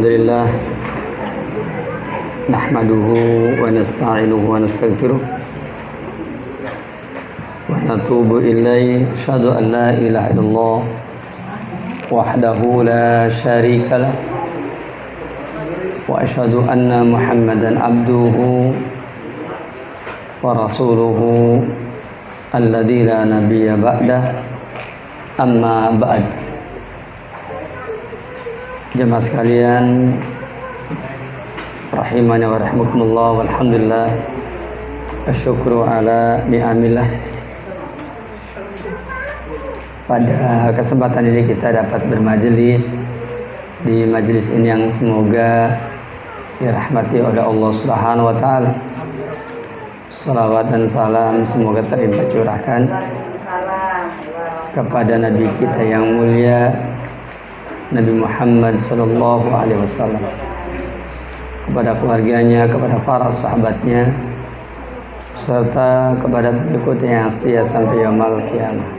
Alhamdulillah nahmaduhu wa nasta'inuhu wa nastaghfiruh wa natubu ilaihi asyhadu an la ilaha illallah wahdahu la syarika lah wa asyhadu anna Muhammadan abduhu wa rasuluhu alladzi la nabiyya ba'dah amma ba'd. Jemaah sekalian rahimani wa rahimakumullah, walhamdulillah asyukru ala ni'amillah. Pada kesempatan ini kita dapat bermajelis di majelis ini yang semoga dirahmati oleh Allah Subhanahu wa taala. Salawat dan salam semoga terlimpah curahkan kepada Nabi kita yang mulia Nabi Muhammad sallallahu alaihi wasallam, kepada keluarganya, kepada para sahabatnya, serta kepada pengikutnya yang setia sampai yaumul qiyamah.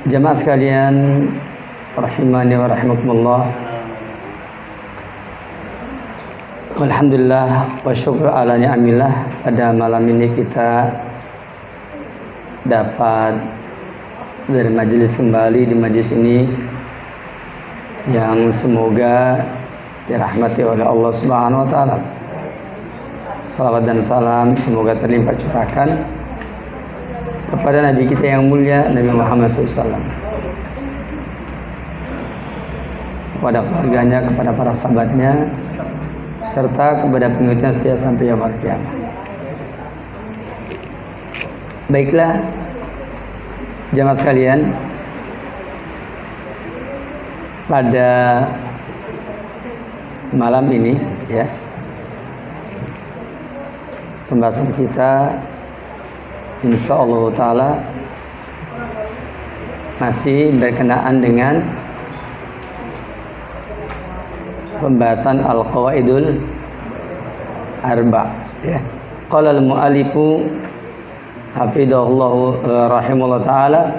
Jemaah sekalian rahimani wa rahimakumullah, alhamdulillah wa syukur ala ni'amillah. Pada malam ini kita dapat bermajelis kembali di majelis ini yang semoga dirahmati oleh Allah Subhanahu wa taala. Salawat dan salam semoga terlimpah curahkan kepada Nabi kita yang mulia Nabi Muhammad SAW, kepada keluarganya, kepada para sahabatnya, serta kepada pengikutnya setia sampai yaumul qiyamah. Baiklah jemaah sekalian, pada malam ini ya, pembahasan kita insyaallah taala masih berkenaan dengan pembahasan al-qawaidul arba ya. Qala al-mu'allifu hafidhahullahu rahimahullah ta'ala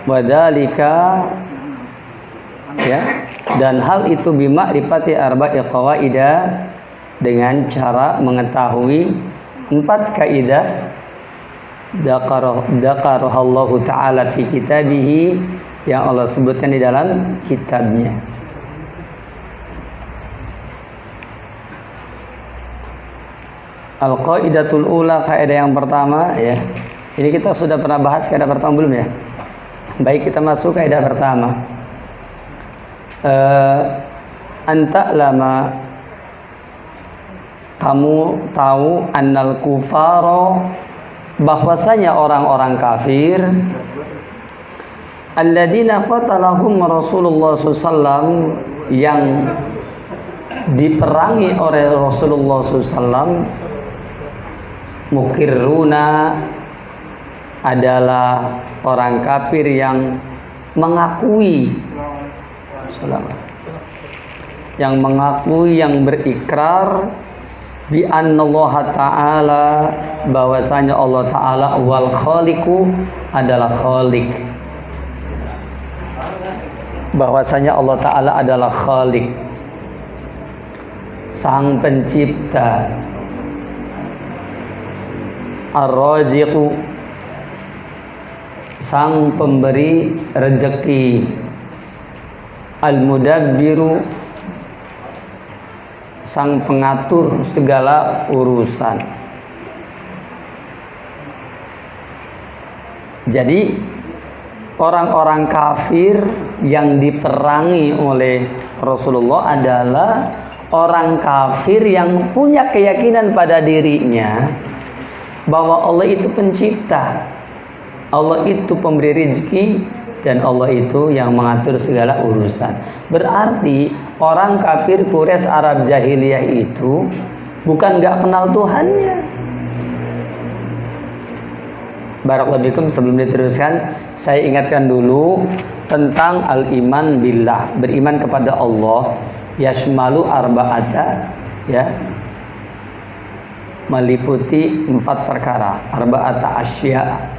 wadhalika ya, dan hal itu bima'rifati arba'i qawaidah, dengan cara mengetahui 4 kaidah dzakarahallahu ta'ala fi kitabihi, yang Allah sebutkan di dalam kitabnya. Al-qaidatul ula, kaidah yang pertama ya. Ini kita sudah pernah bahas kaidah pertama belum ya? Baik, kita masuk kaidah pertama. Anta lama, kamu tahu, annal kufaro, bahwasanya orang-orang kafir, alladzina qatalahum Rasulullah SAW, yang diperangi oleh Rasulullah SAW, mukirruna, adalah orang kafir yang mengakui, yang berikrar bi annallaha ta'ala, bahwasanya Allah Ta'ala wal khaliqu, adalah khaliq, bahwasanya Allah Ta'ala adalah khaliq, sang pencipta, ar-raziqu, sang pemberi rezeki, al-mudabbiru, sang pengatur segala urusan. Jadi orang-orang kafir yang diperangi oleh Rasulullah adalah orang kafir yang punya keyakinan pada dirinya bahwa Allah itu pencipta, Allah itu pemberi rezeki, dan Allah itu yang mengatur segala urusan. Berarti orang kafir Quraisy Arab jahiliyah itu bukan gak kenal Tuhannya. Barakallahu fikum. Sebelum diteruskan, saya ingatkan dulu tentang al-iman billah, beriman kepada Allah, yashmalu arba'ata ya, meliputi 4 perkara, arba'ata asya.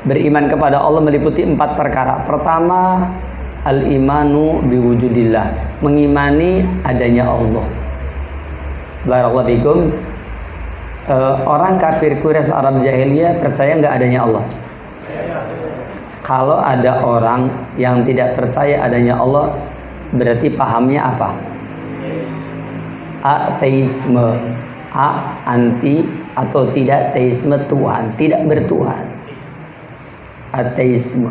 Beriman kepada Allah meliputi 4 perkara. Pertama, al-imanu biwujudillah, mengimani adanya Allah. Barakallahu fikum. Orang kafir Quraisy Arab jahiliyah percaya nggak adanya Allah? Kalau ada orang yang tidak percaya adanya Allah, berarti pahamnya apa? Ateisme. Anti atau tidak teisme, Tuhan, tidak bertuhan. Ateisme.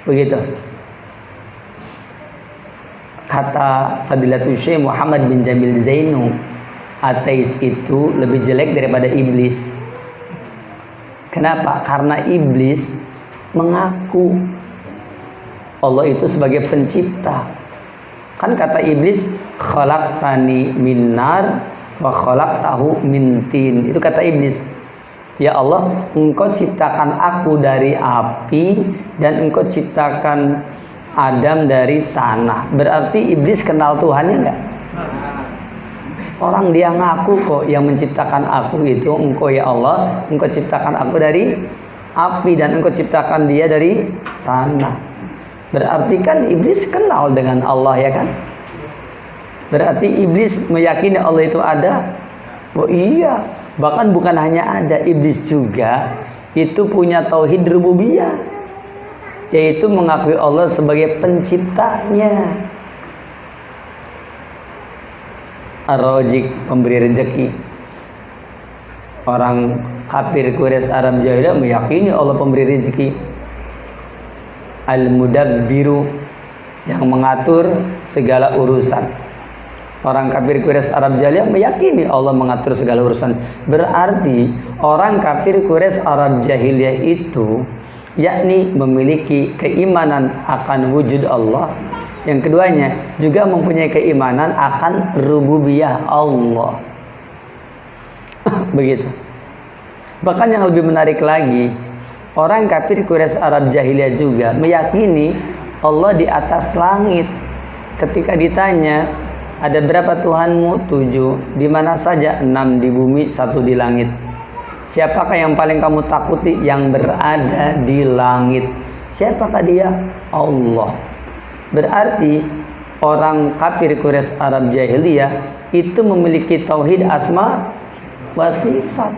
Begitu. Kata Fadilatul Syekh Muhammad bin Jamil Zainu, ateis itu lebih jelek daripada iblis. Kenapa? Karena iblis mengaku Allah itu sebagai pencipta. Kan kata iblis, khalaqtani min nar wa khalaqtahu min tin. Itu kata iblis. Ya Allah, engkau ciptakan aku dari api dan engkau ciptakan Adam dari tanah. Berarti iblis kenal Tuhannya enggak? Orang dia ngaku kok, yang menciptakan aku itu engkau ya Allah, engkau ciptakan aku dari api dan engkau ciptakan dia dari tanah. Berarti kan iblis kenal dengan Allah, ya kan? Berarti iblis meyakini Allah itu ada. Oh iya, bahkan bukan hanya ada, iblis juga itu punya tauhid rububiyah, yaitu mengakui Allah sebagai penciptanya. Ar-Razik, pemberi rezeki. Orang kafir Quraisy Arab jahiliyah meyakini Allah pemberi rezeki. Al-Mudabbiru, yang mengatur segala urusan. Orang kafir Quraisy Arab jahiliyah meyakini Allah mengatur segala urusan. Berarti orang kafir Quraisy Arab jahiliyah itu yakni memiliki keimanan akan wujud Allah. Yang keduanya juga mempunyai keimanan akan rububiyah Allah. Begitu. Bahkan yang lebih menarik lagi, orang kafir Quraisy Arab jahiliyah juga meyakini Allah di atas langit. Ketika ditanya, ada berapa Tuhanmu? 7. Di mana saja? 6 di bumi, 1 di langit. Siapakah yang paling kamu takuti? Yang berada di langit. Siapakah dia? Allah. Berarti orang kafir Quraisy Arab jahiliyah itu memiliki tauhid asma wa sifat.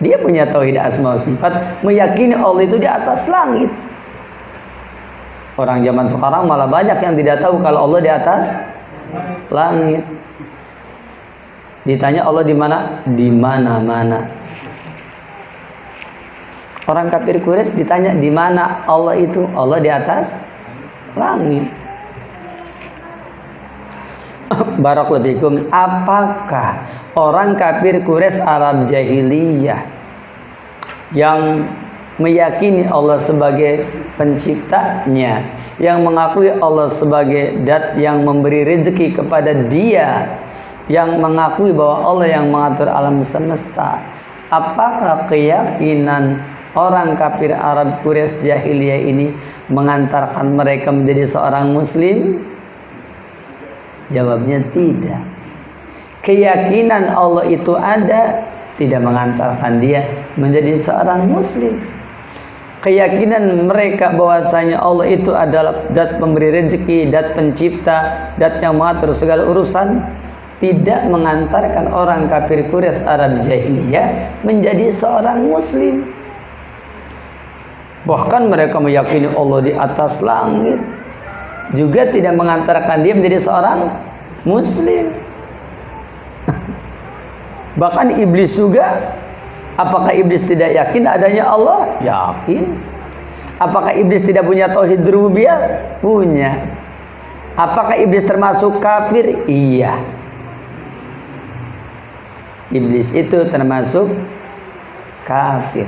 Dia punya tauhid asma wa sifat, meyakini Allah itu di atas langit. Orang zaman sekarang malah banyak yang tidak tahu kalau Allah di atas langit. Ditanya Allah di mana? Di mana-mana. Orang kafir Quraisy ditanya di mana Allah itu? Allah di atas langit. Barakallahu fikum. Apakah orang kafir Quraisy Arab jahiliyah yang meyakini Allah sebagai penciptanya, yang mengakui Allah sebagai zat yang memberi rezeki kepada dia, yang mengakui bahwa Allah yang mengatur alam semesta, apakah keyakinan orang kafir Arab Quraisy jahiliyah ini mengantarkan mereka menjadi seorang muslim? Jawabnya tidak. Keyakinan Allah itu ada tidak mengantarkan dia menjadi seorang muslim. Keyakinan mereka bahwasanya Allah itu adalah zat pemberi rezeki, zat pencipta, zat yang mengatur segala urusan, tidak mengantarkan orang kafir Quraisy Arab jahiliyah menjadi seorang muslim. Bahkan mereka meyakini Allah di atas langit, juga tidak mengantarkan dia menjadi seorang muslim. Bahkan iblis juga, apakah iblis tidak yakin adanya Allah? Yakin. Apakah iblis tidak punya tauhid rububiyah? Punya. Apakah iblis termasuk kafir? Iya. Iblis itu termasuk kafir.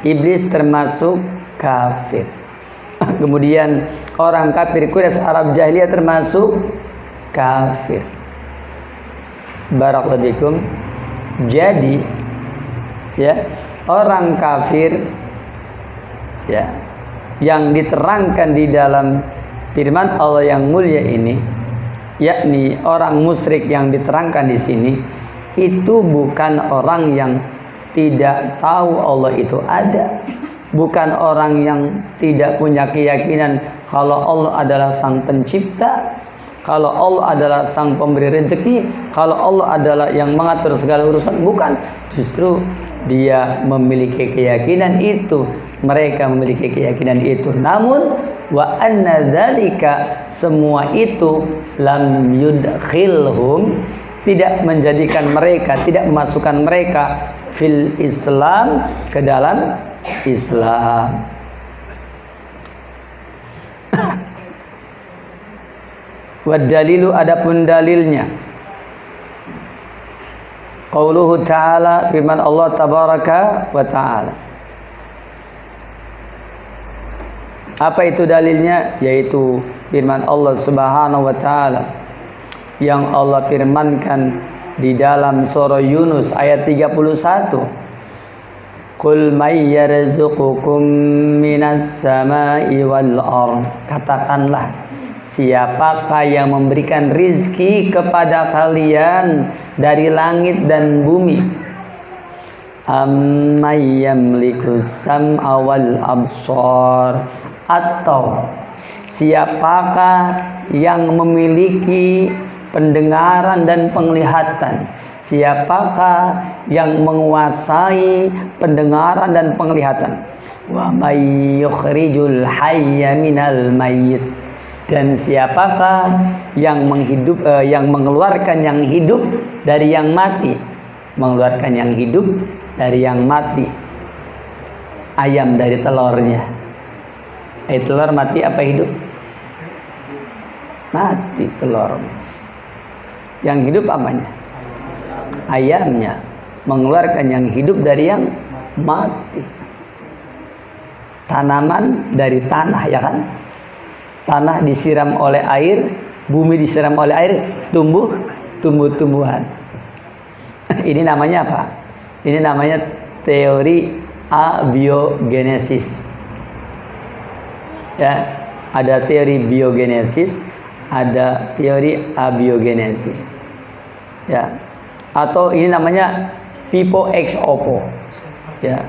Iblis termasuk kafir. Kemudian orang kafir Quraisy Arab jahiliyah termasuk kafir. Barakallahu fikum. Jadi ya, orang kafir ya yang diterangkan di dalam firman Allah yang mulia ini, yakni orang musyrik yang diterangkan di sini, itu bukan orang yang tidak tahu Allah itu ada, bukan orang yang tidak punya keyakinan kalau Allah adalah sang pencipta, kalau Allah adalah sang pemberi rezeki, kalau Allah adalah yang mengatur segala urusan. Bukan, justru dia memiliki keyakinan itu, mereka memiliki keyakinan itu. Namun wa anna dzalika, semua itu lam yudkhilhum, tidak menjadikan mereka, tidak memasukkan mereka fil Islam, ke dalam Islam. Wa dalilu, adapun dalilnya, qauluhu ta'ala, firman Allah tabaraka wa ta'ala. Apa itu dalilnya? Yaitu firman Allah subhanahu wa ta'ala yang Allah firmankan di dalam surah Yunus ayat 31. Qul may yarzuqukum minas samai wal ard. Katakanlah, siapakah yang memberikan rizki kepada kalian dari langit dan bumi? Amman yamliku sam'a wal absar. Atau siapakah yang memiliki pendengaran dan penglihatan? Siapakah yang menguasai pendengaran dan penglihatan? Wa may yukhrijul hayya minal mayyit. Dan siapakah yang yang mengeluarkan yang hidup dari yang mati? Mengeluarkan yang hidup dari yang mati. Ayam dari telurnya. Telur mati apa hidup? Mati telur. Yang hidup apanya? Ayamnya. Mengeluarkan yang hidup dari yang mati. Tanaman dari tanah, ya kan? Tanah disiram oleh air, bumi disiram oleh air, tumbuh tumbuh-tumbuhan. Ini namanya apa? Ini namanya teori abiogenesis. Ya, ada teori biogenesis, ada teori abiogenesis. Ya. Atau ini namanya pipo ex oppo. Ya.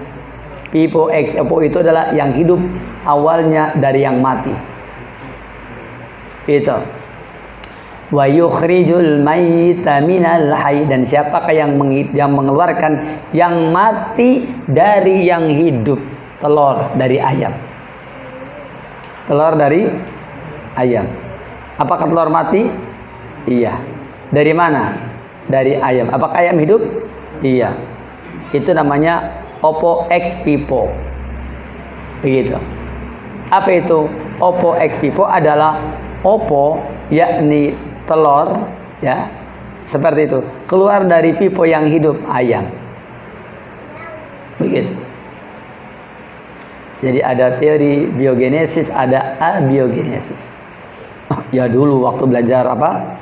Pipo ex oppo itu adalah yang hidup awalnya dari yang mati. Itu. Wa yukhrijul mayyita minal hayy. Dan siapakah yang mengeluarkan yang mati dari yang hidup? Telur dari ayam. Telur dari ayam. Apakah telur mati? Iya. Dari mana? Dari ayam. Apakah ayam hidup? Iya. Itu namanya oppo ex pipo. Begitu. Apa itu? Oppo ex pipo adalah oppo, yakni telur, ya. Seperti itu. Keluar dari pipo yang hidup, ayam. Begitu. Jadi ada teori biogenesis, ada abiogenesis. Ya dulu waktu belajar apa?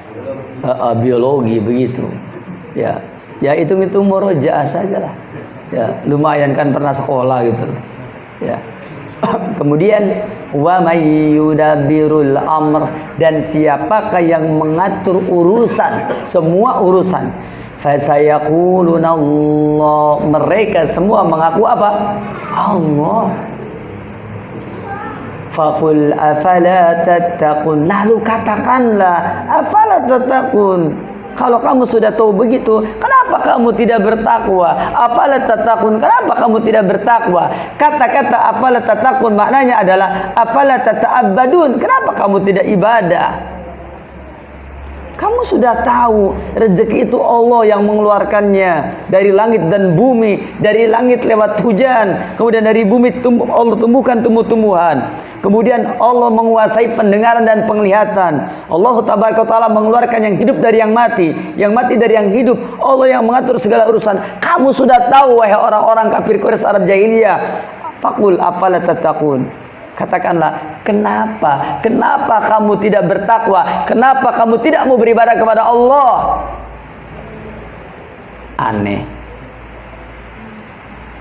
Biologi begitu. Ya hitung-hitung murojaah saja lah. Ya, lumayan kan pernah sekolah gitu. Ya. Kemudian wa may yudabbirul amr, dan siapakah yang mengatur urusan, semua urusan. Fasayaquluna Allah, mereka semua mengaku apa? Allah. Faqul afala tattaqun, lalu katakanlah, afala tattaqun, kalau kamu sudah tahu begitu, kenapa kamu tidak bertakwa? Afala tattaqun, kenapa kamu tidak bertakwa? Kata-kata afala tattaqun maknanya adalah afala tata'abbadun, kenapa kamu tidak ibadah? Kamu sudah tahu rezeki itu Allah yang mengeluarkannya dari langit dan bumi, dari langit lewat hujan, kemudian dari bumi Allah tumbuhkan tumbuh-tumbuhan. Kemudian Allah menguasai pendengaran dan penglihatan. Allah Taala mengeluarkan yang hidup dari yang mati dari yang hidup. Allah yang mengatur segala urusan. Kamu sudah tahu, wahai orang-orang kafir Quraisy Arab jahiliyah. Faqul afala tattaqun. Katakanlah, kenapa kamu tidak bertakwa? Kenapa kamu tidak mau beribadah kepada Allah? Aneh.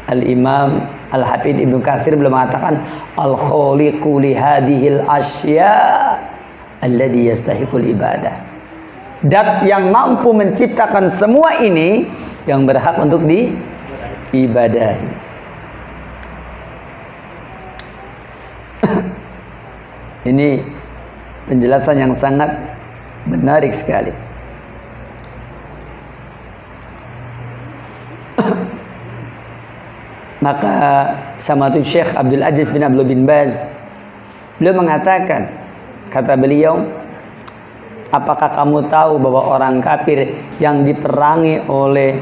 Al-Imam Al-Hafidz Ibnu Katsir belum mengatakan al-khaliqu li hadhil asya alladhi yastahiqul ibadah. Dat yang mampu menciptakan semua ini yang berhak untuk diibadahi. Ini penjelasan yang sangat menarik sekali. Maka sama itu Syekh Abdul Aziz bin Abdul bin Baz, beliau mengatakan, kata beliau, apakah kamu tahu bahwa orang kafir yang diperangi oleh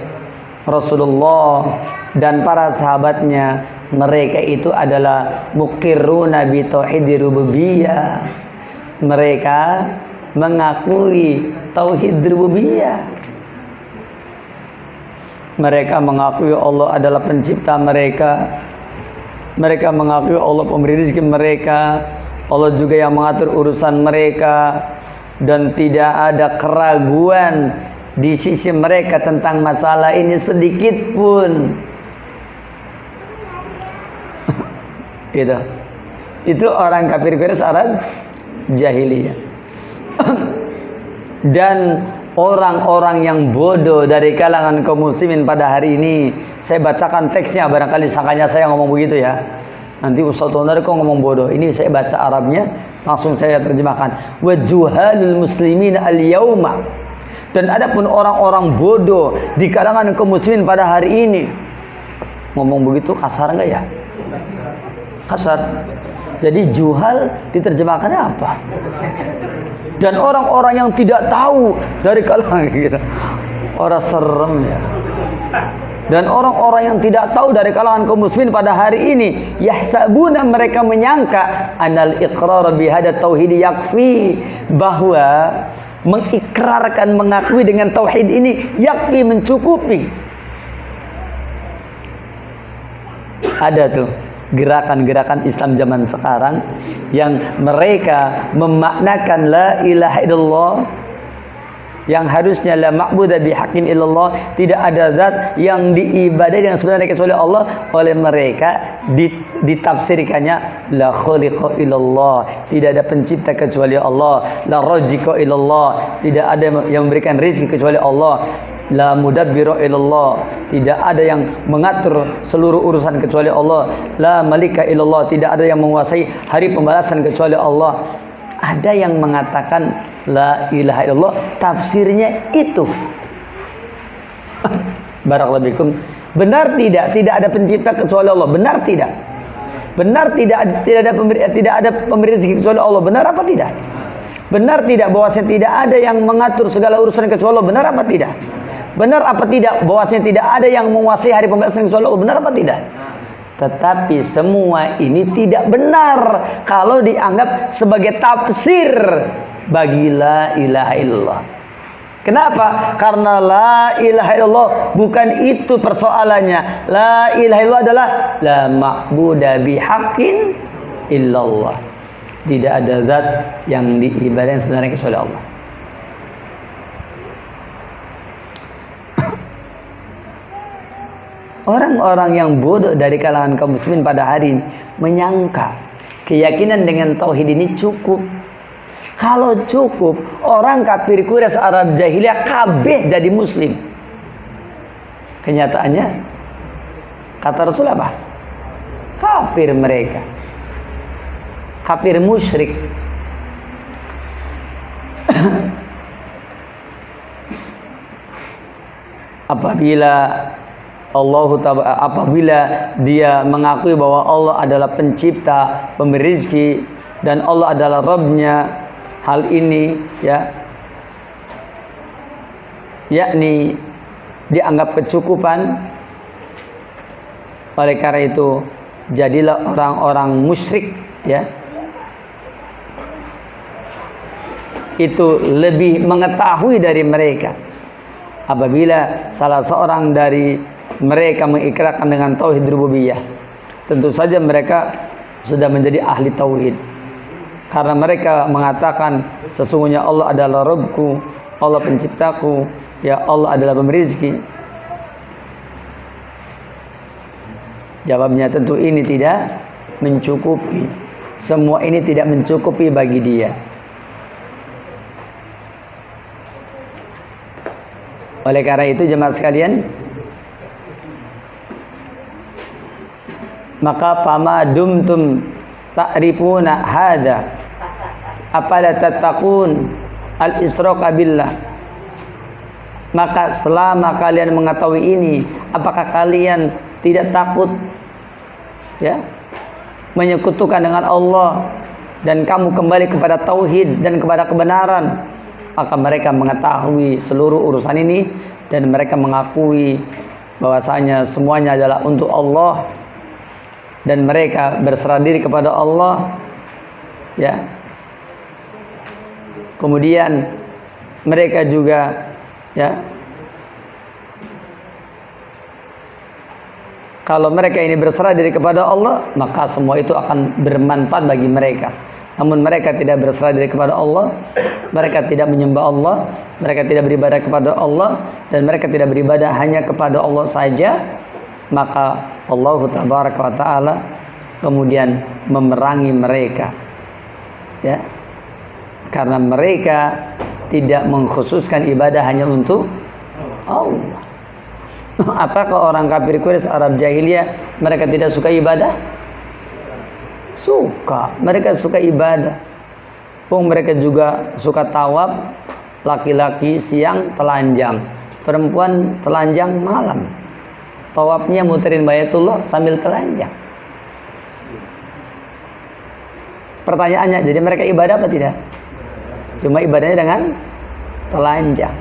Rasulullah dan para sahabatnya, mereka itu adalah muqirruna bi tauhidir rububiyah. Mereka mengakui tauhid rububiyah. Mereka mengakui Allah adalah pencipta mereka. Mereka mengakui Allah pemberi rezeki mereka. Allah juga yang mengatur urusan mereka. Dan tidak ada keraguan di sisi mereka tentang masalah ini sedikit pun. Itu orang kafir Quraisy Arab jahiliyah. Dan orang-orang yang bodoh dari kalangan kaum muslimin pada hari ini, saya bacakan teksnya, barangkali sangkanya saya ngomong begitu ya. Nanti Ustaz Tonar kok ngomong bodoh. Ini saya baca Arabnya, langsung saya terjemahkan. Wa juhalul muslimin al-yauma. Dan adapun orang-orang bodoh di kalangan kaum muslimin pada hari ini. Ngomong begitu kasar enggak ya? Kasar. Jadi juhal diterjemahkannya apa? Dan orang-orang yang tidak tahu dari kalangan kita, orang serem ya. Dan orang-orang yang tidak tahu dari kalangan kaum muslimin pada hari ini, yahsabuna, mereka menyangka anal iqrar bihada tauhid yakfi, bahwa mengikrarkan, mengakui dengan tauhid ini yakfi, mencukupi. Ada tuh gerakan-gerakan Islam zaman sekarang yang mereka memaknakan la ilaha illallah, yang harusnya la ma'budu bihaqqin illallah, tidak ada zat yang diibadahi dengan sebenarnya kecuali Allah, oleh mereka ditafsirkannya la khaliqa illallah, tidak ada pencipta kecuali Allah, la raziqa illallah, tidak ada yang memberikan rezeki kecuali Allah, la mudabbiru illallah, tidak ada yang mengatur seluruh urusan kecuali Allah, la malika illallah, tidak ada yang menguasai hari pembalasan kecuali Allah. Ada yang mengatakan la ilaha illallah, tafsirnya itu. Barakallahu fikum. Benar tidak? Tidak ada pencipta kecuali Allah. Benar tidak? Benar tidak? Tidak ada pemberi rezeki kecuali Allah. Benar apa tidak? Benar tidak bahwasanya tidak ada yang mengatur segala urusan kecuali Allah? Benar apa tidak? Benar apa tidak bahwasanya tidak ada yang menguasai hari pembalasan kecuali Allah? Benar apa tidak? Tetapi semua ini tidak benar kalau dianggap sebagai tafsir bagi la ilaha illallah. Kenapa? Karena la ilaha illallah bukan itu persoalannya. La ilaha illallah adalah la ma'budu bihaqqin illallah. Tidak ada zat yang diibadahi sebenarnya kecuali Allah. Orang-orang yang bodoh dari kalangan kaum muslimin pada hari ini menyangka keyakinan dengan tauhid ini cukup. Kalau cukup, orang kafir Quraisy Arab jahiliyah kabeh jadi muslim. Kenyataannya kata Rasul apa? Kafir mereka. Kafir musyrik. Apabila dia mengakui bahwa Allah adalah pencipta, pemberi rezeki, dan Allah adalah Rabbnya, hal ini ya, yakni dianggap kecukupan. Oleh karena itu jadilah orang-orang musyrik ya, itu lebih mengetahui dari mereka. Apabila salah seorang dari mereka mengikrarkan dengan tauhid rububiyah, tentu saja mereka sudah menjadi ahli tauhid, karena mereka mengatakan sesungguhnya Allah adalah Rabbku, Allah penciptaku, ya Allah adalah pemberi rezeki. Jawabnya tentu ini tidak mencukupi. Semua ini tidak mencukupi bagi dia. Oleh karena itu jemaah sekalian, maka fama dumtum ta'rifuna hada afala tattaqun al-israqa billah. Maka selama kalian mengetahui ini, apakah kalian tidak takut ya menyekutukan dengan Allah dan kamu kembali kepada tauhid dan kepada kebenaran? Maka mereka mengetahui seluruh urusan ini dan mereka mengakui bahwasanya semuanya adalah untuk Allah dan mereka berserah diri kepada Allah ya. Kemudian mereka juga ya, kalau mereka ini berserah diri kepada Allah, maka semua itu akan bermanfaat bagi mereka. Namun mereka tidak berserah diri kepada Allah, mereka tidak menyembah Allah, mereka tidak beribadah kepada Allah, dan mereka tidak beribadah hanya kepada Allah saja, maka Allah Tabaraka wa Ta'ala kemudian memerangi mereka ya, karena mereka tidak mengkhususkan ibadah hanya untuk Allah. Apakah orang kafir Quraisy Arab jahiliyah mereka tidak suka ibadah? Suka, mereka suka ibadah. Mereka juga suka tawaf, laki-laki siang telanjang, perempuan telanjang malam. Tawafnya muterin Baitullah sambil telanjang. Pertanyaannya, jadi mereka ibadah apa tidak? Cuma ibadahnya dengan telanjang.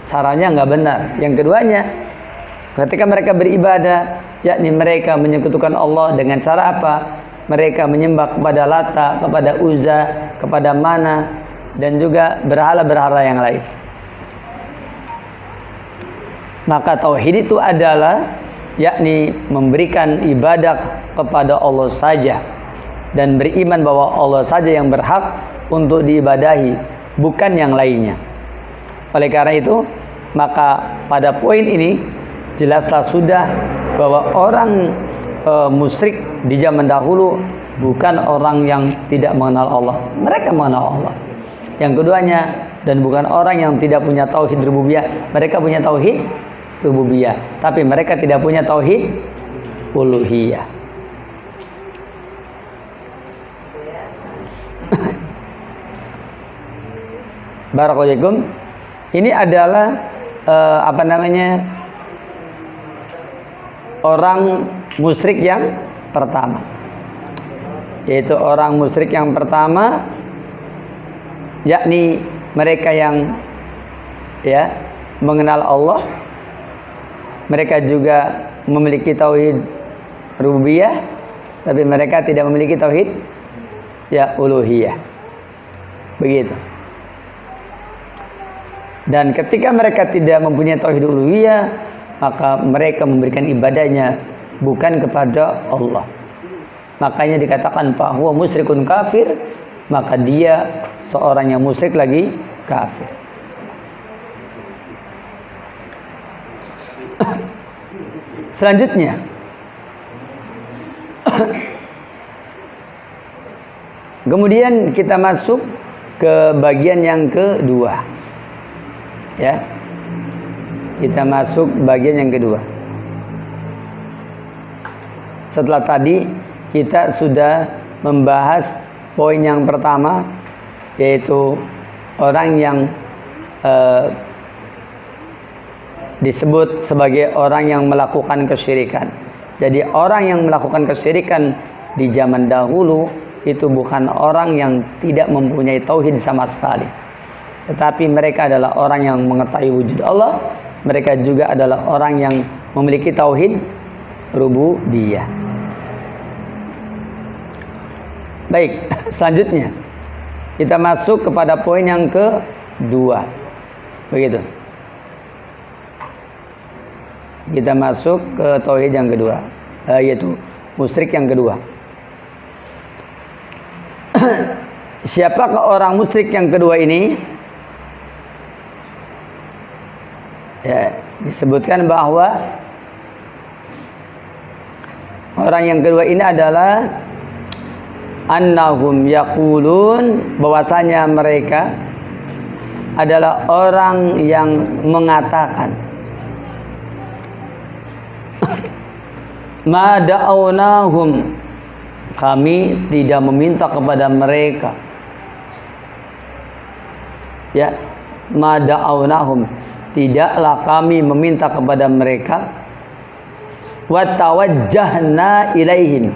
Caranya nggak benar. Yang keduanya, ketika mereka beribadah, yakni mereka menyekutukan Allah dengan cara apa? Mereka menyembah kepada Lata, kepada Uzza, kepada Mana, dan juga berhala-berhala yang lain. Maka tauhid itu adalah yakni memberikan ibadah kepada Allah saja dan beriman bahwa Allah saja yang berhak untuk diibadahi, bukan yang lainnya. Oleh karena itu, maka pada poin ini jelaslah sudah bahwa orang musyrik di zaman dahulu bukan orang yang tidak mengenal Allah, mereka mengenal Allah. Yang keduanya, dan bukan orang yang tidak punya tauhid rububiyah, mereka punya tauhid rububiyah, tapi mereka tidak punya tauhid uluhiyah. Barakallahu. Ini adalah orang musyrik yang pertama, yaitu orang musyrik yang pertama, yakni mereka yang ya mengenal Allah, mereka juga memiliki tauhid rububiyah, tapi mereka tidak memiliki tauhid ya uluhiyah. Begitu. Dan ketika mereka tidak mempunyai tauhid uluhiyah, maka mereka memberikan ibadahnya bukan kepada Allah. Makanya dikatakan bahwa musyrikun kafir, maka dia seorang yang musyrik lagi kafir. Selanjutnya, kemudian kita masuk ke bagian yang kedua. Ya, kita masuk bagian yang kedua. Setelah tadi kita sudah membahas poin yang pertama, yaitu orang yang disebut sebagai orang yang melakukan kesyirikan. Jadi orang yang melakukan kesyirikan di zaman dahulu itu bukan orang yang tidak mempunyai tauhid sama sekali, tetapi mereka adalah orang yang mengetahui wujud Allah. Mereka juga adalah orang yang memiliki tauhid rububiyah. Baik, selanjutnya kita masuk kepada poin yang kedua. Begitu. Kita masuk ke tauhid yang kedua, yaitu musyrik yang kedua. Siapakah orang musyrik yang kedua ini? Ya, disebutkan bahwa orang yang kedua ini adalah annahum yaqulun, bahwasanya mereka adalah orang yang mengatakan ma da'awnahum, kami tidak meminta kepada mereka, ya, ma da'awnahum, tidaklah kami meminta kepada mereka, wa tawajjahna ilaihim,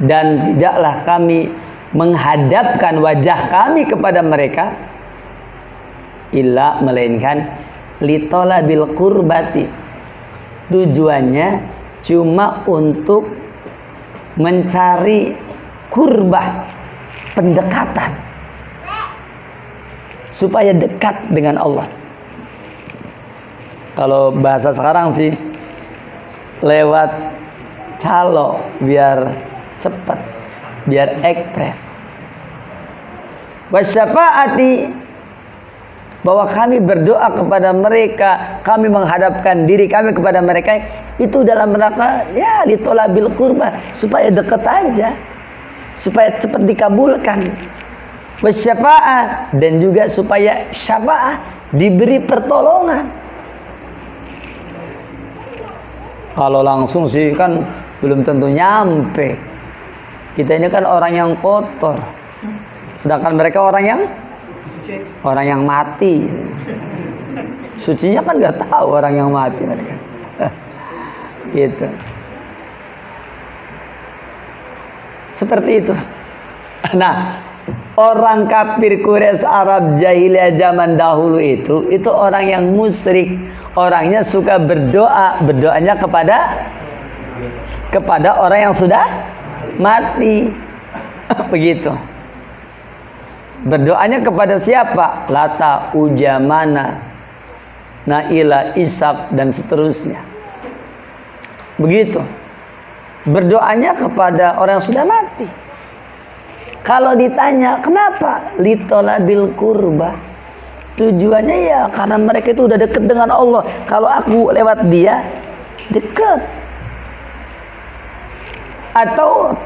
dan tidaklah kami menghadapkan wajah kami kepada mereka, illa, melainkan litolabil qurbati, tujuannya cuma untuk mencari kurbah, pendekatan, supaya dekat dengan Allah. Kalau bahasa sekarang sih lewat calo, biar cepat, biar ekspres. Wasyafaati, bahwa kami berdoa kepada mereka, kami menghadapkan diri kami kepada mereka, itu dalam rangka ya ditolabil kurba, supaya dekat aja, supaya cepat dikabulkan. Wasyafa'ah, dan juga supaya syafa'ah, diberi pertolongan. Kalau langsung sih kan belum tentu nyampe. Kita ini kan orang yang kotor, sedangkan mereka orang yang mati. Sucinya kan nggak tahu orang yang mati mereka. Gitu. Seperti itu. Nah, orang kafir Quraisy Arab jahiliyah zaman dahulu itu orang yang musyrik, orangnya suka berdoanya kepada orang yang sudah mati. Begitu. Berdoanya kepada siapa? Lata, Ujamana, Naila, Ishak, dan seterusnya. Begitu. Berdoanya kepada orang yang sudah mati. Kalau ditanya kenapa? Litolabil kurba. Tujuannya ya karena mereka itu udah dekat dengan Allah. Kalau aku lewat dia, dekat. Atau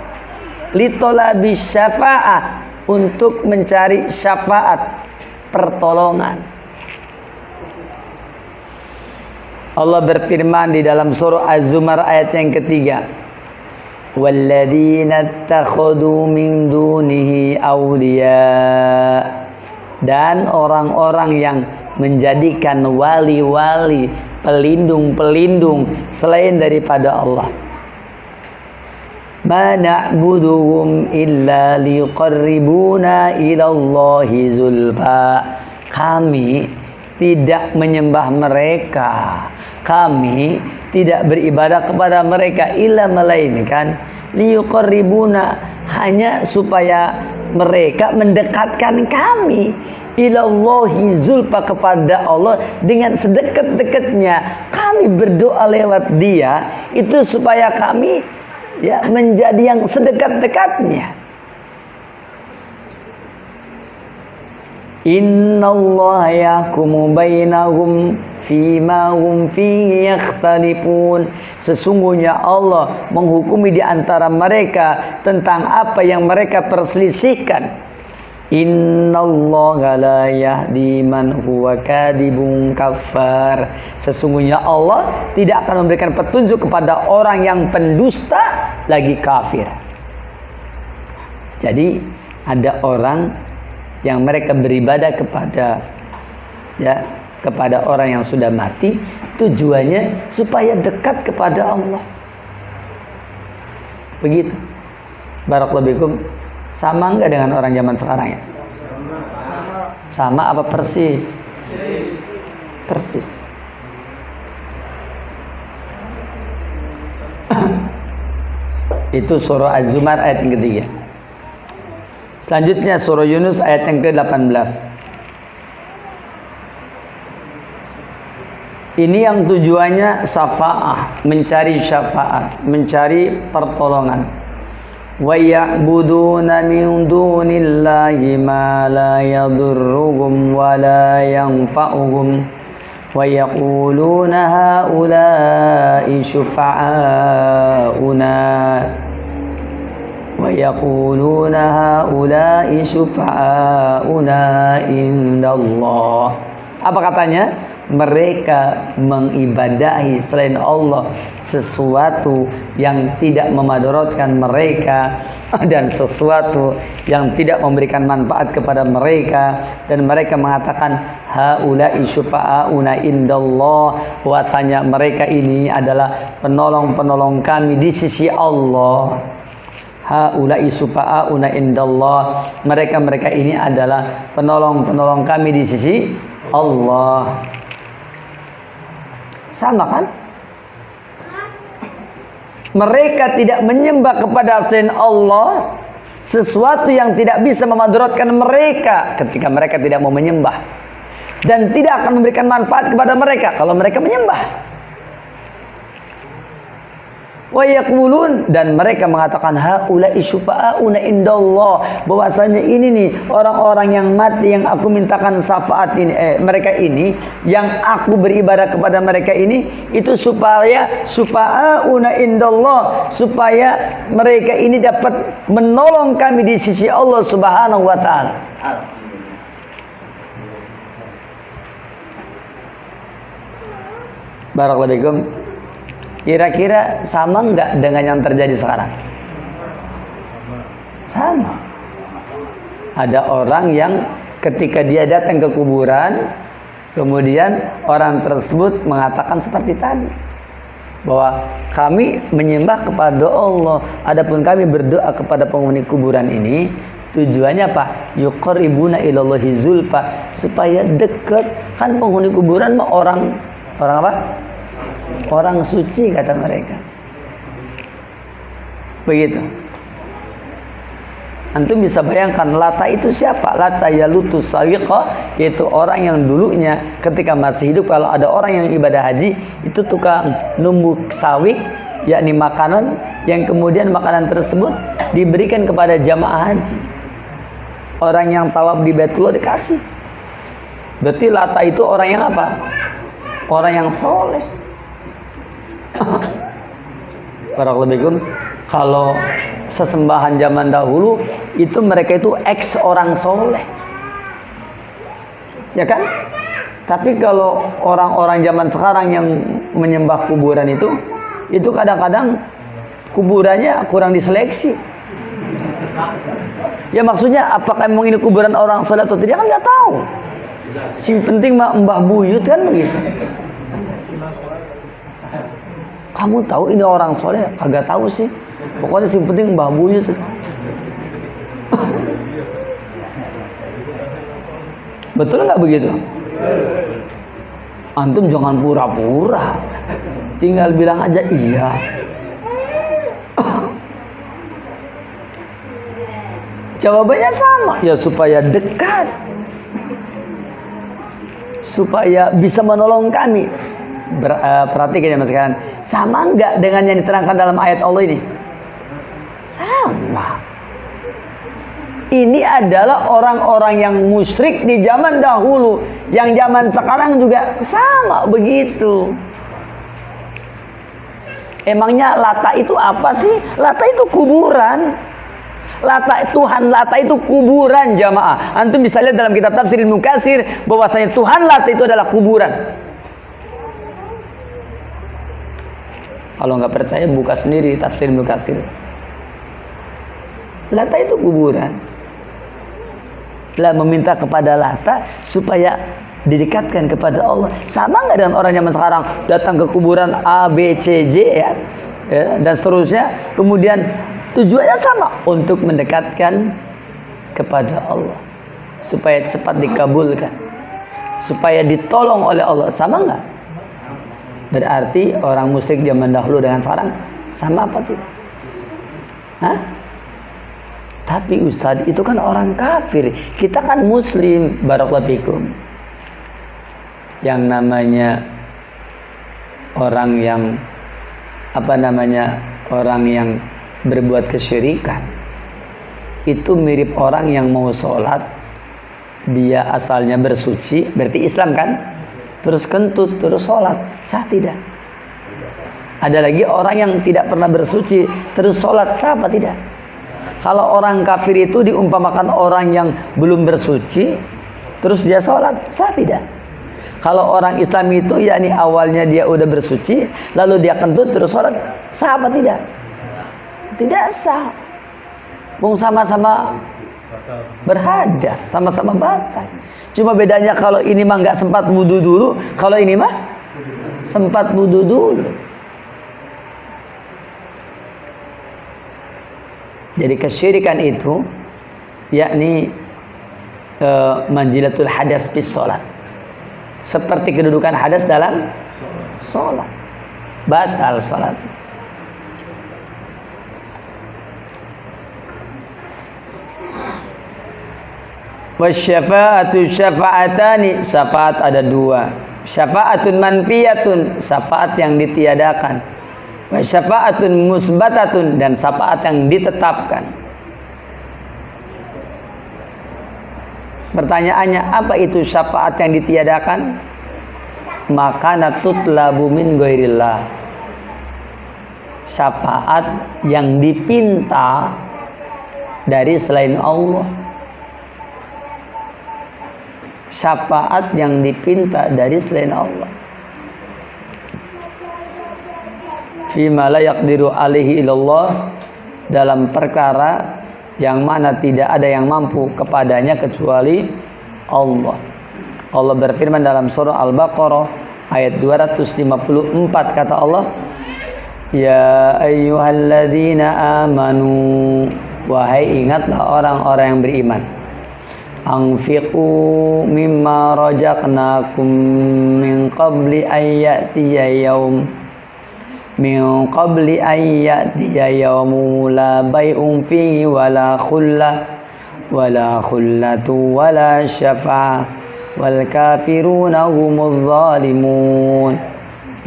litolabis syafa'ah, untuk mencari syafaat, pertolongan. Allah berfirman di dalam surah Az-Zumar ayat yang ketiga, walladzina ittakhadhu min dunihi awliya, dan orang-orang yang menjadikan wali-wali, pelindung-pelindung selain daripada Allah. Ma na'buduhum illa liqarribuna ilallahi zulfa, kami tidak menyembah mereka, kami tidak beribadah kepada mereka, illa, melainkan liqarribuna, hanya supaya mereka mendekatkan kami ilallahi zulfa, kepada Allah dengan sedekat-dekatnya. Kami berdoa lewat dia itu supaya kami ya menjadi yang sedekat-dekatnya. Innallaha yahkumu bainahum fima hum fihi yakhtalifun, sesungguhnya Allah menghukumi di antara mereka tentang apa yang mereka perselisihkan. Innallaha la yahdi man huwa kadibun kafar, sesungguhnya Allah tidak akan memberikan petunjuk kepada orang yang pendusta lagi kafir. Jadi ada orang yang mereka beribadah kepada orang yang sudah mati, tujuannya supaya dekat kepada Allah. Begitu. Barakallahu fikum. Sama enggak dengan orang zaman sekarang ya? Sama apa persis? Persis. Itu surah Az-Zumar ayat yang ketiga. Selanjutnya surah Yunus ayat yang ke-18. Ini yang tujuannya syafa'ah, mencari syafaat, mencari pertolongan. Wa ya'buduna min dunillahi ma la yadurruhum wa la yanfa'uhum wa yaquluna haula'i syufa'auna wa yaquluna haula'i haula'i syufa'auna indallah. Apa katanya? Mereka mengibadahi selain Allah sesuatu yang tidak memadaratkan mereka dan sesuatu yang tidak memberikan manfaat kepada mereka, dan mereka mengatakan haula'i syufa'auna indallah, bahwasanya mereka ini adalah penolong-penolong kami di sisi Allah. Haula'i syufa'auna indallah, mereka ini adalah penolong-penolong kami di sisi Allah. Sama kan? Mereka tidak menyembah kepada selain Allah sesuatu yang tidak bisa memadaratkan mereka ketika mereka tidak mau menyembah, dan tidak akan memberikan manfaat kepada mereka kalau mereka menyembah. Wa yaqulun, dan mereka mengatakan haula'i syufa'auna indallah, bahwasanya ini nih orang-orang yang mati yang aku mintakan syafaat ini, mereka ini yang aku beribadah kepada mereka ini, itu supaya syufa'auna indallah, supaya mereka ini dapat menolong kami di sisi Allah Subhanahu wa taala. Barakallahu fikum. Kira-kira sama enggak dengan yang terjadi sekarang? Sama. Ada orang yang ketika dia datang ke kuburan, kemudian orang tersebut mengatakan seperti tadi, bahwa kami menyembah kepada Allah, adapun kami berdoa kepada penghuni kuburan ini tujuannya apa? Yuqarribuna ilallahi zulfa, supaya dekat. Kan penghuni kuburan mah orang apa? Orang suci kata mereka. Begitu. Antum bisa bayangkan Lata itu siapa? Lata yalutu sawiqa, yaitu orang yang dulunya ketika masih hidup, kalau ada orang yang ibadah haji itu tukang numbuk sawik, yakni makanan yang kemudian makanan tersebut diberikan kepada jamaah haji. Orang yang tawaf di Baitullah dikasih. Berarti Lata itu orang yang apa? Orang yang soleh. Barakallahu. Kalau sesembahan zaman dahulu itu mereka itu ex orang soleh, ya kan? Tapi kalau orang-orang zaman sekarang yang menyembah kuburan itu kadang-kadang kuburannya kurang diseleksi. Ya maksudnya apakah memang ini kuburan orang soleh atau tidak kan nggak tahu. Sing penting mah mbah buyut kan begitu. Kamu tahu ini orang soleh? Kagak tahu sih. Pokoknya yang penting mbah buyut. Betul nggak begitu? Antum jangan pura-pura. Tinggal bilang aja iya. Jawabannya sama. Ya supaya dekat. Supaya bisa menolong kami. Perhatikan ya mas sekalian, sama enggak dengan yang diterangkan dalam ayat Allah ini? Sama. Ini adalah orang-orang yang musyrik di zaman dahulu, yang zaman sekarang juga sama begitu. Emangnya Lata itu apa sih? Lata itu kuburan. Tuhan Lata itu kuburan, jamaah. Antum bisa lihat dalam kitab tafsir Ibnu Katsir bahwasanya Tuhan Lata itu adalah kuburan. Kalau nggak percaya buka sendiri tafsir Ibnu Katsir. Lata itu kuburan. Lah meminta kepada Lata supaya didekatkan kepada Allah. Sama nggak dengan orang zaman sekarang datang ke kuburan A, B, C, J ya dan seterusnya. Kemudian tujuannya sama, untuk mendekatkan kepada Allah supaya cepat dikabulkan, supaya ditolong oleh Allah. Sama nggak? Berarti orang musyrik zaman dahulu dengan sekarang sama apa tidak? Hah? Tapi Ustadz itu kan orang kafir, kita kan muslim. Barakallahu fikum. Yang namanya orang yang orang yang berbuat kesyirikan itu mirip orang yang mau sholat, dia asalnya bersuci, berarti Islam kan? Terus kentut, terus sholat, sah tidak? Ada lagi orang yang tidak pernah bersuci, terus sholat, sah apa tidak? Kalau orang kafir itu diumpamakan orang yang belum bersuci, terus dia sholat, sah tidak? Kalau orang Islam itu yakni awalnya dia udah bersuci, lalu dia kentut terus sholat, sah apa tidak? Tidak sah. Bung sama-sama berhadas, sama-sama batal. Cuma bedanya kalau ini mah nggak sempat wudu dulu, kalau ini mah sempat wudu dulu. Jadi kesyirikan itu yakni manzilatul hadas fi sholat, seperti kedudukan hadas dalam sholat, batal sholat. Wasyafa'atu syafa'atani, syafaat ada dua. Syafa'atun manfiyatun, syafaat yang ditiadakan. Wasyafa'atun musbatatun, dan syafaat yang ditetapkan. Pertanyaannya, apa itu syafaat yang ditiadakan? Maka natutlabu min ghairillah, syafaat yang dipinta dari selain Allah. Syafaat yang dipinta dari selain Allah. Fima la yaqdiru alaihi illallah, dalam perkara yang mana tidak ada yang mampu kepadanya kecuali Allah. Allah berfirman dalam surah Al-Baqarah ayat 254, kata Allah, ya ayyuhalladzina amanu, wahai ingatlah orang-orang yang beriman, anfiqu mimma rajaqnakum min qabli ayyatiya yawmu la bay'un fihi wala khullatu wala syafa'ah wal kafiruna humuz zalimun.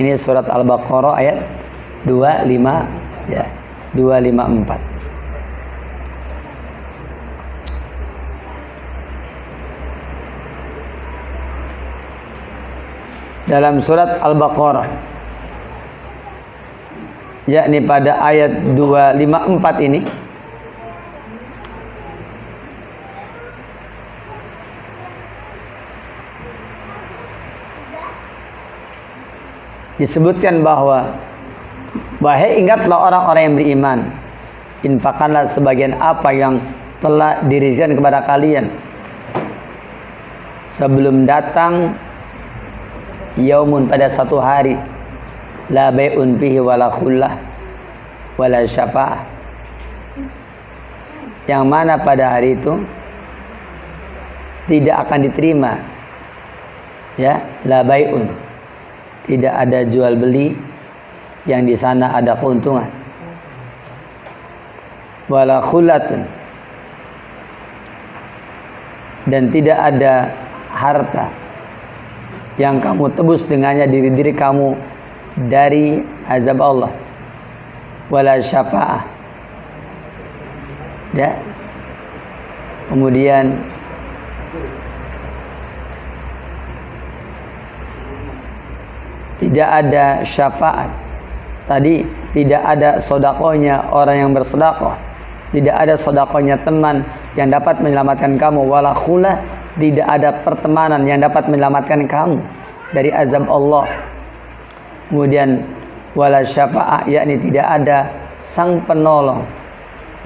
Ini surat Al-Baqarah ayat 254. Dalam surat Al-Baqarah, yakni pada ayat 254 ini, disebutkan bahwa wahai ingatlah orang-orang yang beriman, infakkanlah sebagian apa yang telah dirizkan kepada kalian sebelum datang yaumun, pada satu hari, la bai'un fihi wala khullah wala syafa'ah, yang mana pada hari itu tidak akan diterima, ya, la bai'un, tidak ada jual beli yang di sana ada keuntungan, wala khullatun, dan tidak ada harta yang kamu tebus dengannya diri-diri kamu dari azab Allah, wala syafa'ah, ya. Kemudian tidak ada syafaat. Tadi tidak ada sodakohnya orang yang bersodakoh, tidak ada sodakohnya teman yang dapat menyelamatkan kamu, wala khullah, tidak ada pertemanan yang dapat menyelamatkan kamu dari azab Allah. Kemudian wala syafa'ah, yakni tidak ada sang penolong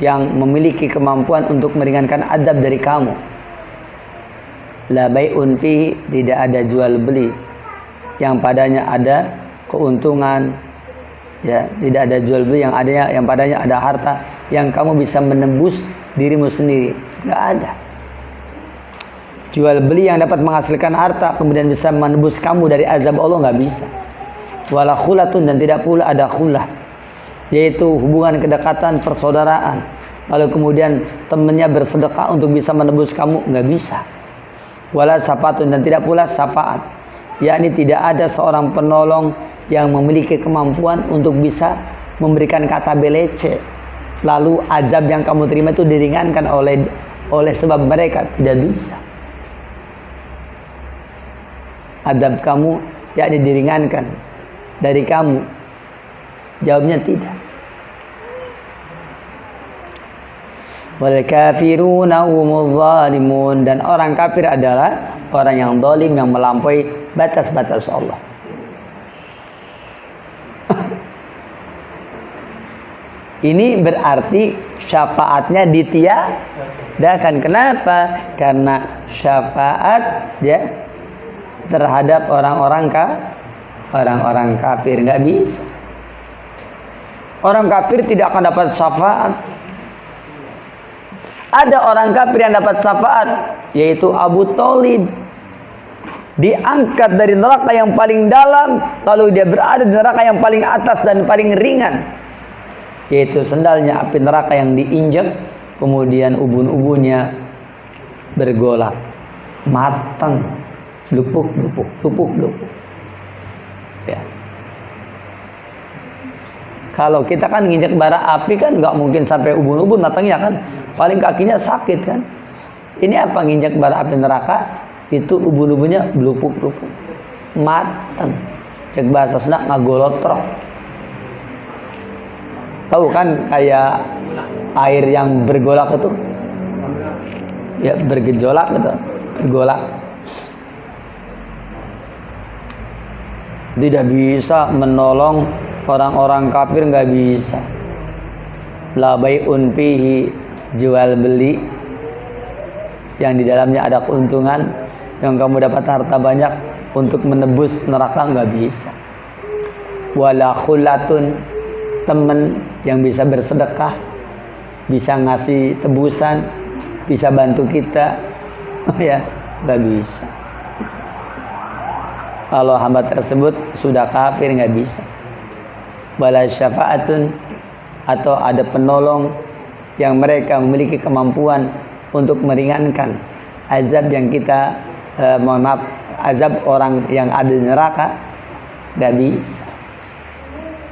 yang memiliki kemampuan untuk meringankan adab dari kamu. La bai'un fihi, tidak ada jual beli yang padanya ada keuntungan, ya, tidak ada jual beli yang padanya ada harta yang kamu bisa menembus dirimu sendiri, nggak ada. Jual beli yang dapat menghasilkan harta kemudian bisa menebus kamu dari azab Allah, nggak bisa. Wala khullatun, dan tidak pula ada khullah, yaitu hubungan kedekatan persaudaraan, lalu kemudian temannya bersedekah untuk bisa menebus kamu, nggak bisa. Wala syafa'atun, dan tidak pula syafaat, yakni tidak ada seorang penolong yang memiliki kemampuan untuk bisa memberikan kata belece, lalu azab yang kamu terima itu diringankan oleh sebab mereka, tidak bisa. Adab kamu yakni diringankan dari kamu, jawabnya tidak. Wal kafiruna humuz zalimun, dan orang kafir adalah orang yang zalim, yang melampaui batas-batas Allah. Ini berarti syafaatnya ditiadakan. Kenapa? Karena syafaat ya terhadap orang-orang kafir nggak bisa. Orang kafir tidak akan dapat syafaat. Ada orang kafir yang dapat syafaat, yaitu Abu Thalib. Diangkat dari neraka yang paling dalam, lalu dia berada di neraka yang paling atas dan paling ringan, yaitu sendalnya api neraka yang diinjak, kemudian ubun-ubunnya bergolak, matang, lupuk. Ya. Kalau kita kan nginjak bara api kan nggak mungkin sampai ubun-ubun matangnya kan, paling kakinya sakit kan. Ini apa, nginjak bara api neraka, itu ubun-ubunnya lupuk, matang. Cek bahasa Sunda ngagolotrok. Tahu kan kayak air yang bergolak itu, ya bergejolak gitu, bergolak. Tidak bisa menolong orang-orang kafir, nggak bisa. La bai'un fihi, jual beli yang di dalamnya ada keuntungan, yang kamu dapat harta banyak untuk menebus neraka, nggak bisa. Wala khullatun, teman yang bisa bersedekah, bisa ngasih tebusan, bisa bantu kita, ya nggak bisa. Kalau hamba tersebut sudah kafir, nggak bisa. Wala syafaatun, atau ada penolong yang mereka memiliki kemampuan untuk meringankan azab yang kita azab orang yang ada di neraka, nggak bisa.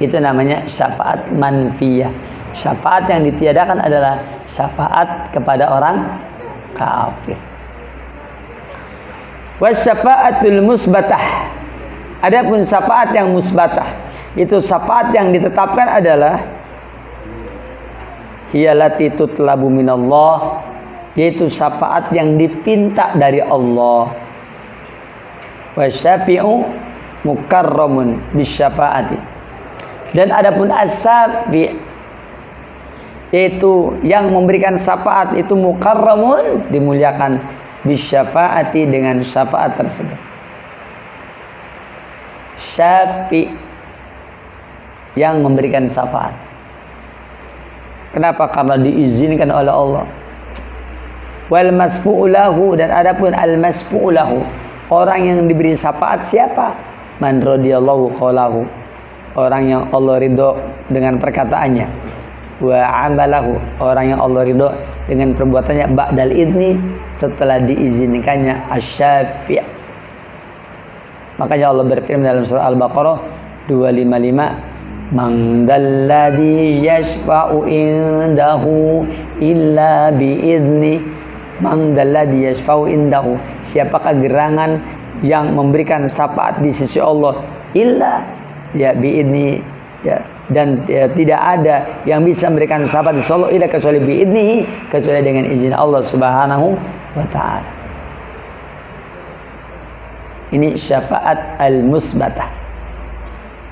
Itu namanya syafaat manfiyah. Syafaat yang ditiadakan adalah syafaat kepada orang kafir. Wasyafaatul musbatah. Adapun syafaat yang musbatah, itu syafaat yang ditetapkan adalah hiyallati tutlabu minallah, yaitu syafaat yang dipinta dari Allah. Wasyafi'u mukarramun bisyafaati. Dan adapun as-syafi', yaitu yang memberikan syafaat, itu mukarramun, dimuliakan, bisyafaati, dengan syafaat tersebut. Syafi' yang memberikan syafaat. Kenapa? Karena diizinkan oleh Allah. Wal masfu'u lahu, dan adapun al masfu'u lahu, orang yang diberi syafaat siapa? Man radiyallahu qawlahu, orang yang Allah ridho dengan perkataannya. Wa amalahu, orang yang Allah ridho dengan perbuatannya, ba'dal idni, setelah diizinkannya, asy-syafi'. Makanya Allah berfirman dalam surah Al-Baqarah 255, man dalladzi yashfa'u indahu illa bi'izni. Man dalladzi yashfa'u indahu, siapakah gerangan yang memberikan syafaat di sisi Allah, illa ya bi'izni, ya, dan ya, tidak ada yang bisa memberikan syafaat di sisi Allah illa kecuali bi'izni, kecuali dengan izin Allah Subhanahu wa ta'ala. Ini syafaat al-musbatah.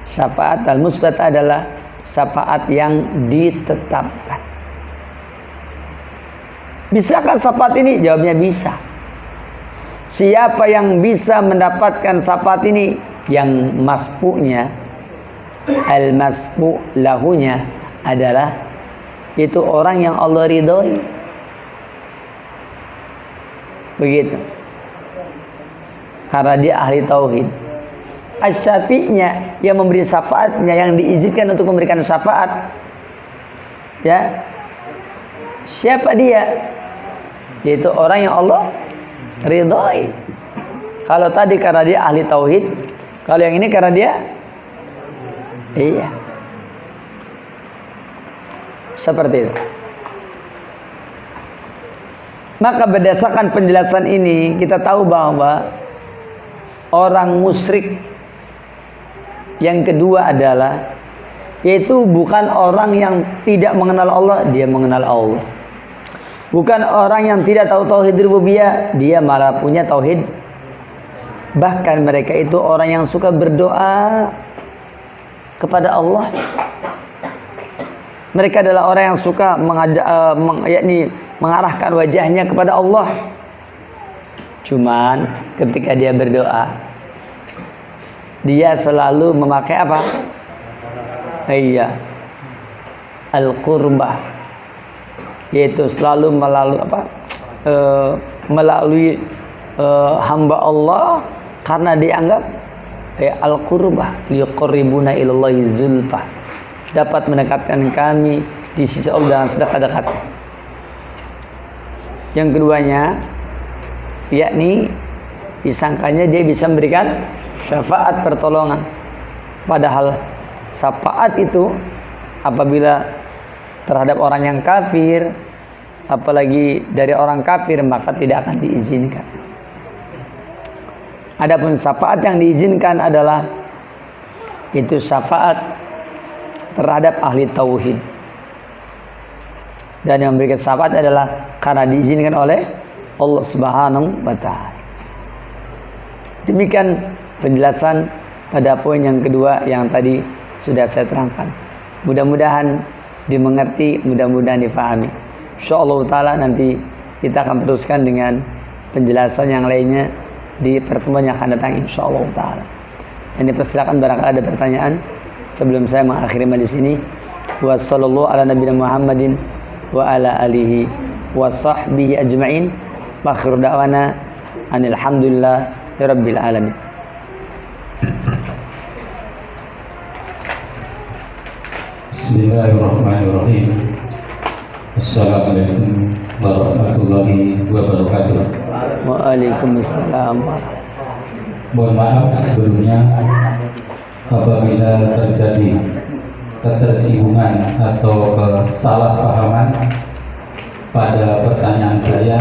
Syafaat al-musbatah adalah syafaat yang ditetapkan. Bisakah syafaat ini? Jawabnya bisa. Siapa yang bisa mendapatkan syafaat ini? Yang masfu'nya, al-masfu' lahunya adalah itu orang yang Allah ridhoi. Begitu. Karena dia ahli tauhid. Asy-syafi'nya, yang memberi syafaatnya, yang diizinkan untuk memberikan syafaat, ya, siapa dia? Yaitu orang yang Allah ridhoi. Kalau tadi karena dia ahli tauhid, kalau yang ini karena dia, iya, seperti itu. Maka berdasarkan penjelasan ini, kita tahu bahwa orang musyrik yang kedua adalah, yaitu bukan orang yang tidak mengenal Allah, dia mengenal Allah. Bukan orang yang tidak tahu tauhid rububiyah, dia malah punya tauhid. Bahkan mereka itu orang yang suka berdoa kepada Allah. Mereka adalah orang yang suka mengarahkan wajahnya kepada Allah. Cuman ketika dia berdoa, dia selalu memakai apa? Iya, al-qurbah, yaitu selalu melalui hamba Allah, karena dianggap al-qurbah liqarribuna ilallahi zulfa, dapat mendekatkan kami di sisi Allah dengan sedekat-dekat. Yang keduanya, yakni disangkanya dia bisa memberikan syafaat pertolongan. Padahal syafaat itu apabila terhadap orang yang kafir, apalagi dari orang kafir, maka tidak akan diizinkan. Adapun syafaat yang diizinkan adalah itu syafaat terhadap ahli tauhid. Dan yang memberikan syafaat adalah karena diizinkan oleh Allah Subhanahu wa taala. Demikian penjelasan pada poin yang kedua yang tadi sudah saya terangkan. Mudah-mudahan dimengerti, mudah-mudahan difahami. Insyaallah taala nanti kita akan teruskan dengan penjelasan yang lainnya di pertemuan yang akan datang insyaallah taala. Dan dipersilakan barangkali ada pertanyaan sebelum saya mengakhiri majelis ini. Wassallallahu ala nabiyina Muhammadin wa ala alihi wa sahbihi ajma'in. Akhir da'wana alhamdulillah rabbil alamin. Bismillahirrahmanirrahim. Assalamualaikum warahmatullahi wabarakatuh. Waalaikumsalam. Mohon maaf sebelumnya apabila terjadi ketersinggungan atau kesalahpahaman pada pertanyaan saya,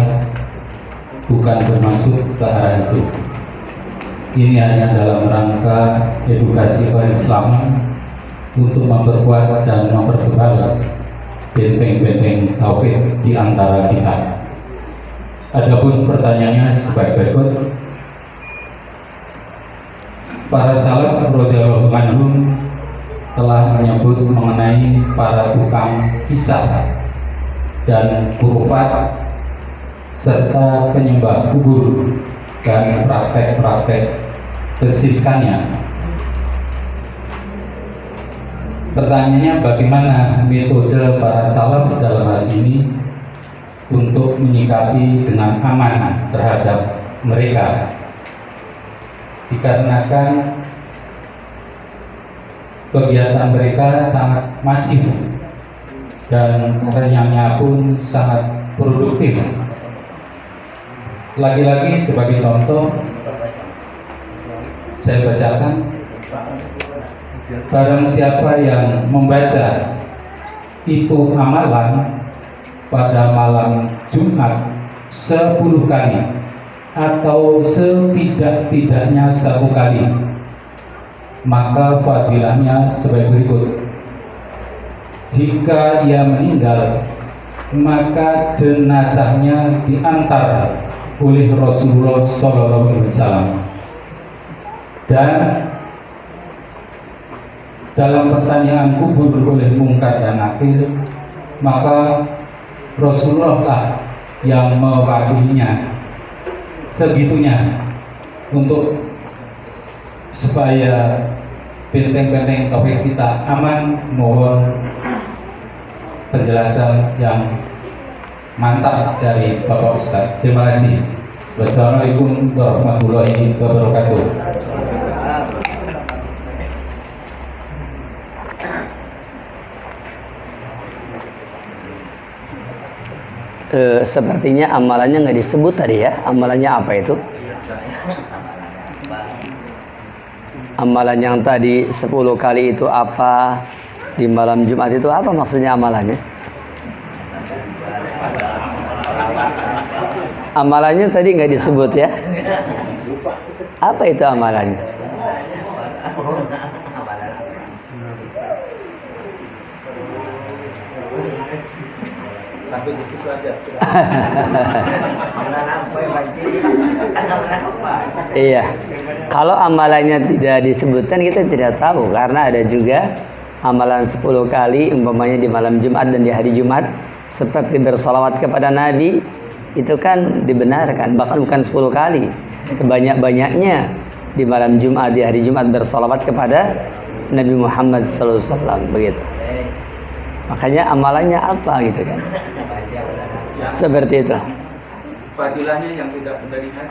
bukan bermaksud ke arah itu. Ini hanya dalam rangka edukasi keislaman untuk memperkuat dan mempertebal benteng-benteng tauhid di antara kita. Adapun pertanyaannya sebagai berikut. Para salaf radhiyallahu anhum telah menyebut mengenai para tukang kisah dan kurufat serta penyembah kubur dan praktek-praktek kesyirikannya. Pertanyaannya, bagaimana metode para salaf dalam hal ini untuk menyikapi dengan aman terhadap mereka? Dikarenakan kegiatan mereka sangat masif dan karyanya pun sangat produktif. Lagi-lagi sebagai contoh, saya bacakan, barang siapa yang membaca itu amalan pada malam Jumat 10 kali atau setidak-tidaknya 1 kali, maka fadilahnya sebagai berikut. Jika ia meninggal, maka jenazahnya diantar oleh Rasulullah SAW. Dan dalam pertanyaan kubur oleh Munkar dan Nakir, maka Rasulullah lah yang mewakilinya. Segitunya untuk supaya benteng-benteng tauhid kita aman. Mohon penjelasan yang mantap dari Bapak Ustaz. Terima kasih. Wassalamualaikum warahmatullahi wabarakatuh. Sepertinya amalannya nggak disebut tadi ya. Amalannya apa itu? Amalan yang tadi 10 kali itu apa? Di malam Jumat itu apa maksudnya amalannya? Amalannya tadi nggak disebut ya. Apa itu amalannya? Sampai di situ aja. Iya. Kalau amalannya tidak disebutkan kita tidak tahu, karena ada juga amalan 10 kali umpamanya di malam Jumat dan di hari Jumat, seperti bersalawat kepada Nabi, itu kan dibenarkan, bahkan bukan 10 kali, sebanyak-banyaknya di malam Jumat, di hari Jumat bersalawat kepada Nabi Muhammad SAW, begitu. Makanya amalannya apa gitu kan? Seperti itu. Fadilahnya yang tidak menerima.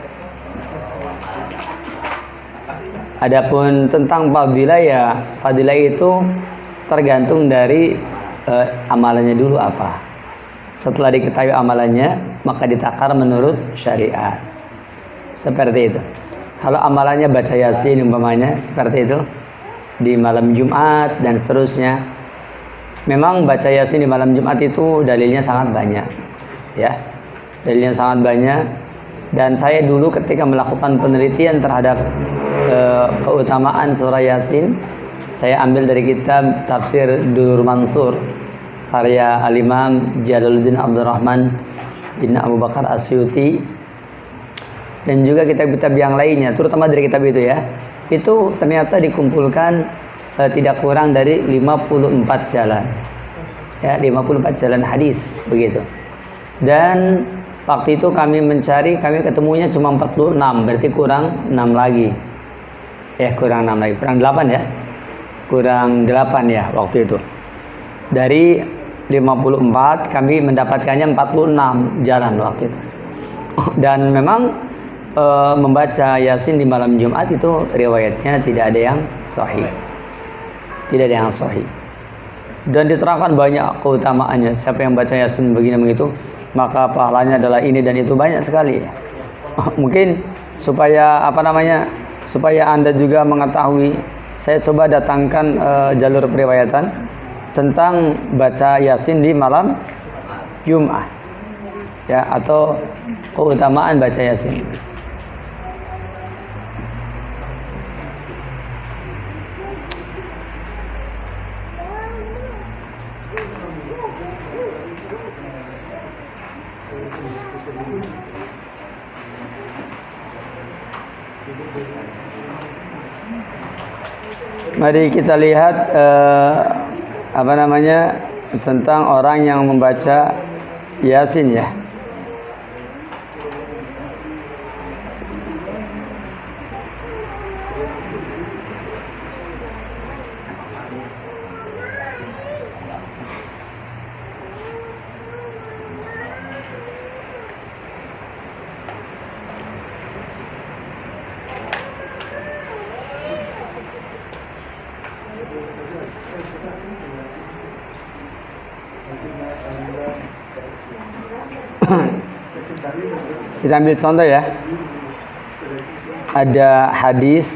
Adapun tentang fadilah, ya fadilah itu tergantung dari amalannya dulu apa. Setelah diketahui amalannya, maka ditakar menurut syariat. Seperti itu. Kalau amalannya baca Yasin umpamanya seperti itu di malam Jumat dan seterusnya, memang baca Yasin di malam Jumat itu dalilnya sangat banyak, ya, dalilnya sangat banyak. Dan saya dulu ketika melakukan penelitian terhadap keutamaan surah Yasin, saya ambil dari kitab Tafsir Durrul Mansur karya Al-Imam Jalaluddin Abdurrahman bin Abu Bakar Asyuti, dan juga kitab-kitab yang lainnya, terutama dari kitab itu ya, itu ternyata dikumpulkan tidak kurang dari 54 jalan, ya, 54 jalan hadis begitu. Dan waktu itu kami mencari, kami ketemunya cuma 46, berarti kurang 6 lagi, kurang 6 lagi, kurang 8 ya, kurang 8 ya waktu itu. Dari 54 kami mendapatkannya 46 jalan waktu itu. Dan memang membaca Yasin di malam Jumat itu riwayatnya tidak ada yang sahih. Tidak ada yang sahih. Dan diterangkan banyak keutamaannya. Siapa yang baca Yasin begini begitu, maka pahalanya adalah ini dan itu, banyak sekali. Mungkin supaya supaya Anda juga mengetahui, saya coba datangkan jalur periwayatan tentang baca Yasin di malam Jumat, ya, atau keutamaan baca Yasin. Mari kita lihat tentang orang yang membaca Yasin ya. Kita ambil contoh ya. Ada hadis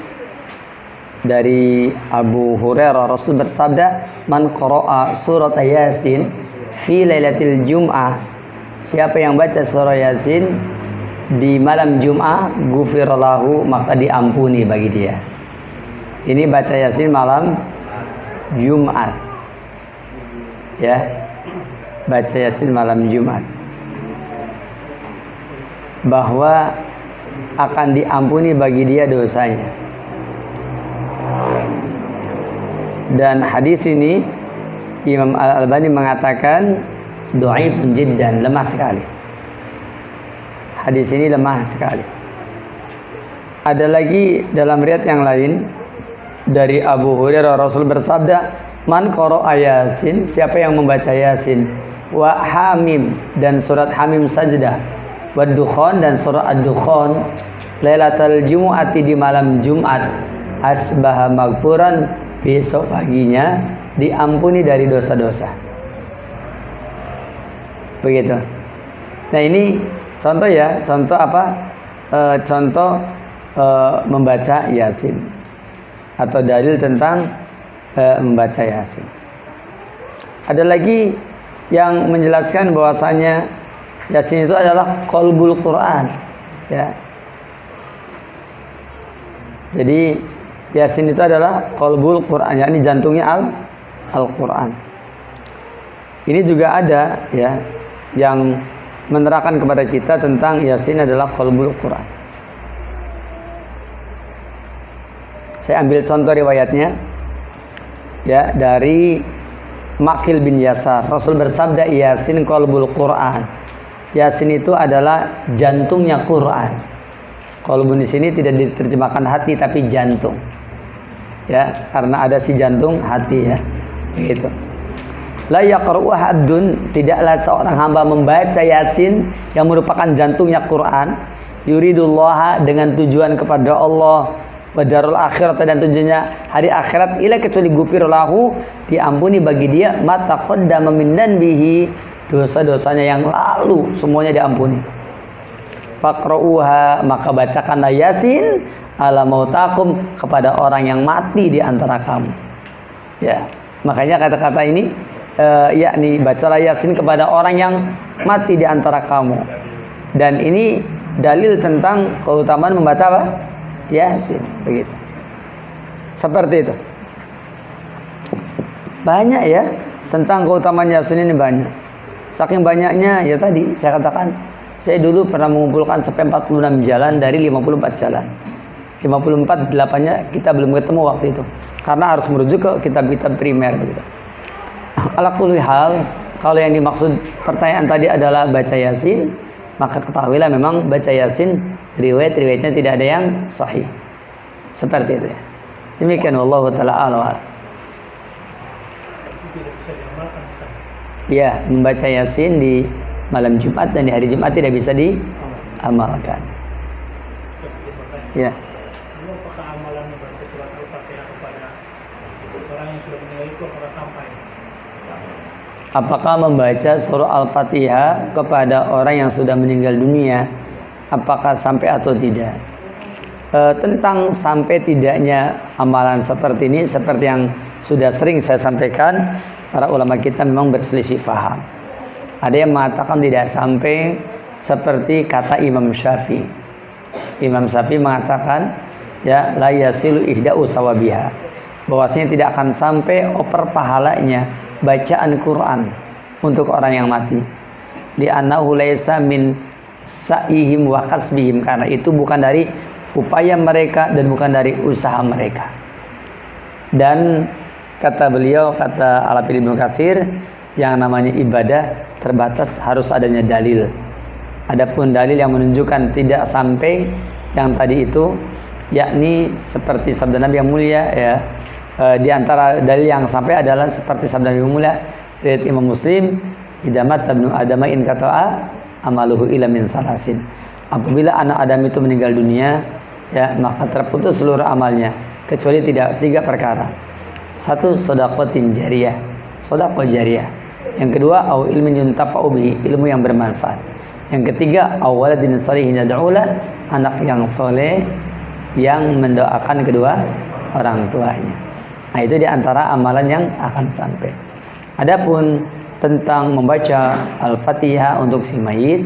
dari Abu Hurairah, Rasul bersabda, "Man qara'a surat Yasin fi lailatul Jum'ah." Siapa yang baca surah Yasin di malam Jum'ah, ghufira lahu, maka diampuni bagi dia. Ini baca Yasin malam Jumat. Ya. Baca Yasin malam Jumat, bahwa akan diampuni bagi dia dosanya. Dan hadis ini Imam Al-Albani mengatakan dhaifun jiddan, lemah sekali. Hadis ini lemah sekali. Ada lagi dalam riwayat yang lain dari Abu Hurairah, Rasul bersabda, "Man qara'a Yasin," siapa yang membaca Yasin, wa Hamim, dan surat Hamim Sajdah, wa Dukhan, dan surat Ad-Dukhan, lailatul Jumu'ati, di malam Jumat, asbaha maghfuran, besok paginya diampuni dari dosa-dosa. Begitu. Nah, ini contoh ya, contoh apa? Contoh membaca Yasin, atau dalil tentang membaca Yasin. Ada lagi yang menjelaskan bahwasanya Yasin itu adalah qalbul Quran, ya. Jadi Yasin itu adalah qalbul Quran, yakni jantungnya Al-Quran. Ini juga ada ya yang menerangkan kepada kita tentang Yasin adalah qalbul Quran. Saya ambil contoh riwayatnya ya dari Maqil bin Yasar. Rasul bersabda, Yasin qalbul Quran. Yasin itu adalah jantungnya Quran. Qalbun di sini tidak diterjemahkan hati tapi jantung. Ya, karena ada si jantung hati ya. Begitu. La yaqra'u haddun, tidaklah seorang hamba membaca Yasin yang merupakan jantungnya Quran, yuridullah dengan tujuan kepada Allah, wa darul akhirat dan tujuannya hari akhirat, ila kecuali gufir lahu, diampuni bagi dia mata qaddama min bihi, dosa-dosanya yang lalu semuanya diampuni. Faqra'uha, maka bacakanlah Yasin ala mautakum, kepada orang yang mati di antara kamu. Ya, makanya kata-kata ini yakni bacalah Yasin kepada orang yang mati di antara kamu. Dan ini dalil tentang keutamaan membaca apa? Yasin, begitu. Seperti itu. Banyak ya tentang keutamaan Yasin ini, banyak. Saking banyaknya ya tadi saya katakan, saya dulu pernah mengumpulkan sampai 46 jalan dari 54 jalan. 54 8-nya kita belum ketemu waktu itu. Karena harus merujuk ke kitab-kitab primer begitu. Ala kulli hal, kalau yang dimaksud pertanyaan tadi adalah baca Yasin, maka ketahuilah memang baca Yasin riwayat-riwayatnya tidak ada yang sahih. Seperti itu ya. Demikian wallahu taala a'lam. Ya, membaca Yasin di malam Jumat dan di hari Jumat tidak bisa diamalkan. Ya. Apakah amalan membaca surat Al-Fatihah kepada orang yang sudah meninggal itu apakah sampai? Apakah membaca surah Al-Fatihah kepada orang yang sudah meninggal dunia, apakah sampai atau tidak? Tentang sampai tidaknya amalan seperti ini, seperti yang sudah sering saya sampaikan, para ulama kita memang berselisih paham. Ada yang mengatakan tidak sampai, seperti kata Imam Syafi'i. Imam Syafi'i mengatakan, ya la yasilu ihda'u sawabiha, bahwasanya tidak akan sampai oper pahalanya bacaan Quran untuk orang yang mati. Di annahu laisa min sa'ihim wa kasbihim, karena itu bukan dari upaya mereka dan bukan dari usaha mereka. Dan kata beliau, kata Al-Hafidz Ibnu Katsir, yang namanya ibadah terbatas harus adanya dalil. Adapun dalil yang menunjukkan tidak sampai yang tadi itu, yakni seperti sabda Nabi yang mulia ya, di antara dalil yang sampai adalah seperti sabda Nabi mulia riwayat Imam Muslim, idamat tabnu adama in kata'a amaluhu ila min salasin. Apabila anak Adam itu meninggal dunia, ya maka terputus seluruh amalnya kecuali tidak 3 perkara. 1, shadaqatin jariyah, sedekah jariyah. Yang kedua, au ilmin yuntafa'u bihi, ilmu yang bermanfaat. Yang ketiga, au waladin shalihin yad'ulah, anak yang soleh yang mendoakan kedua orang tuanya. Nah, itu di antara amalan yang akan sampai. Adapun tentang membaca Al-Fatihah untuk si mayit,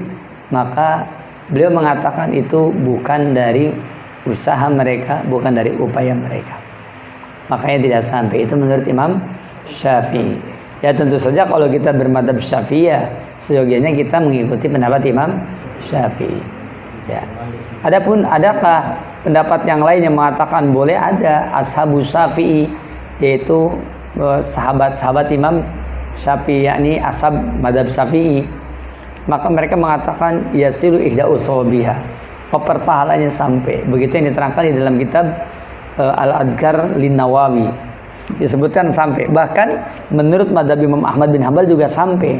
maka beliau mengatakan itu bukan dari usaha mereka, bukan dari upaya mereka. Makanya tidak sampai, itu menurut Imam Syafi'i. Ya tentu saja kalau kita bermadzhab Syafi'iyah, seyogianya kita mengikuti pendapat Imam Syafi'i. Ya. Adapun adakah pendapat yang lain yang mengatakan boleh? Ada. Ashabus Syafi'i, yaitu sahabat-sahabat Imam Syafi'i, yakni ashab madzhab Syafi'i. Maka mereka mengatakan yasilu ihda'u sawabiha, pahalanya sampai. Begitu yang diterangkan di dalam kitab Al-Adhkar Lin-Nawawi, disebutkan sampai. Bahkan menurut madzhab Imam Ahmad bin Hanbal juga sampai.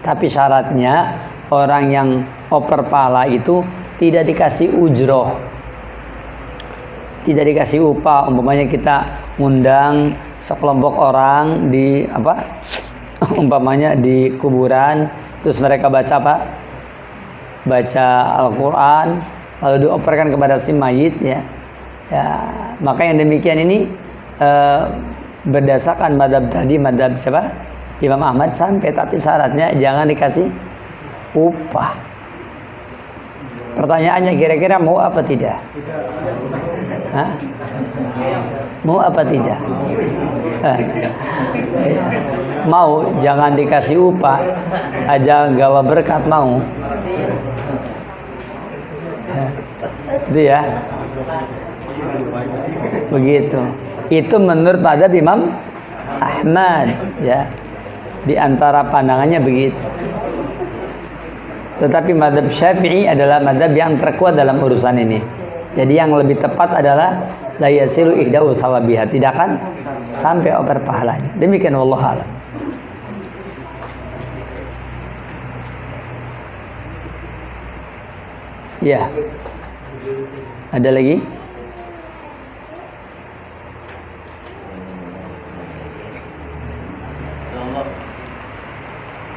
Tapi syaratnya orang yang oper pahala itu tidak dikasih ujroh, tidak dikasih upah. Umpamanya kita ngundang sekelompok orang di umpamanya di kuburan, terus mereka baca apa? Baca Al-Quran, lalu dioperkan kepada si mayit ya. Maka yang demikian ini berdasarkan madhab tadi, madhab siapa? Imam Ahmad sampai, tapi syaratnya jangan dikasih upah. Pertanyaannya kira-kira mau apa tidak? Hah? Mau apa tidak? Mau jangan dikasih upah aja gawa berkat mau. Itu ya. Begitu. Itu menurut madhab Imam Ahmad ya. Di antara pandangannya begitu. Tetapi madhab Syafi'i adalah madhab yang terkuat dalam urusan ini. Jadi yang lebih tepat adalah la yasilu ihda'u sawabiha, tidak akan sampai over pahalanya. Demikian wallahu a'lam. Ya. Ada lagi?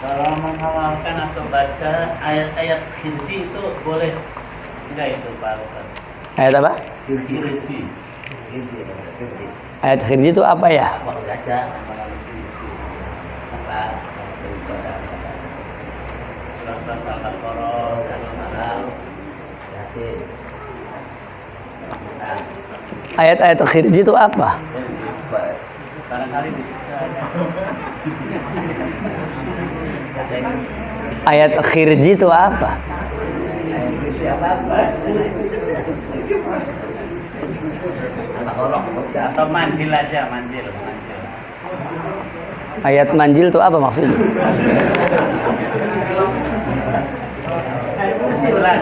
Kalau menghafalkan atau baca ayat-ayat Hijri itu boleh enggak itu Pak Ustaz? Ayat apa? Hijri. Ayat khirji itu apa ya? Baca apa? Surat Al-Baqarah, Yasin. Ayat-ayat khirji itu apa? Barangkali di situ ada. Ayat khirji itu apa? Atau manjil aja, manjil. Ayat manjil itu apa maksudnya? Kumpulan.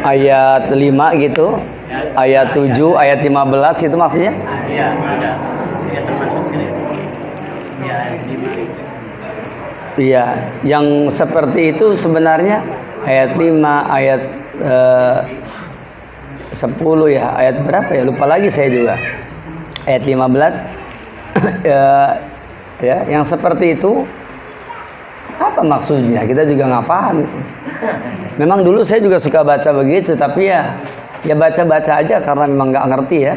Ayat 5 gitu. Ayat 7, ayat 15 gitu maksudnya? Iya, ada. Dia termasuk ini. Iya, ayat 5. Iya, yang seperti itu sebenarnya ayat 5, ayat 10 ya, ayat berapa ya? Lupa lagi saya juga. Ayat 15 ya, yang seperti itu apa maksudnya? Kita juga nggak paham itu. Memang dulu saya juga suka baca begitu, tapi ya baca-baca aja karena memang nggak ngerti ya.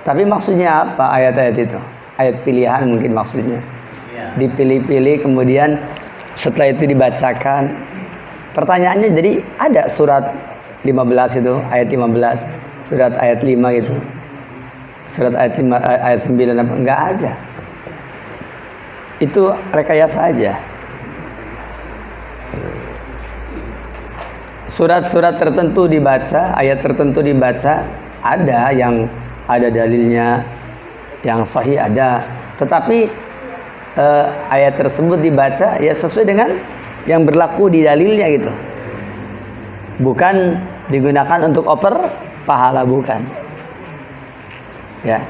Tapi maksudnya apa ayat-ayat itu? Ayat pilihan mungkin maksudnya. Dipilih-pilih kemudian setelah itu dibacakan. Pertanyaannya jadi ada surat 15 itu, ayat 15, surat ayat 5 gitu. Surat ayat 5, ayat 9 apa? Enggak ada. Itu rekayasa aja. Surat-surat tertentu dibaca, ayat tertentu dibaca, ada yang ada dalilnya, yang sahih ada. Tetapi ayat tersebut dibaca ya sesuai dengan yang berlaku di dalilnya gitu. Bukan digunakan untuk oper pahala, bukan. Ya.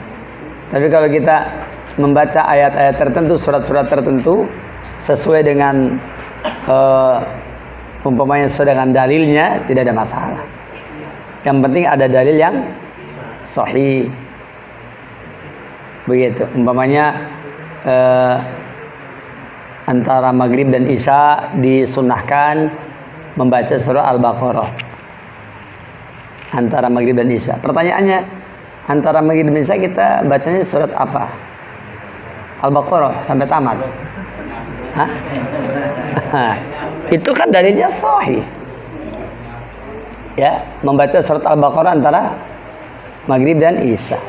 Tapi kalau kita membaca ayat-ayat tertentu, surat-surat tertentu sesuai dengan umpamanya sesuai dengan dalilnya, tidak ada masalah. Yang penting ada dalil yang sahih. Begitu. Umpamanya antara maghrib dan isya disunahkan membaca surah Al-Baqarah. Antara maghrib dan isya. Pertanyaannya, antara maghrib dan isya kita bacanya surat apa? Al-Baqarah sampai tamat. Hah? Itu kan dalilnya sahih. Ya, membaca surat Al-Baqarah antara maghrib dan isya.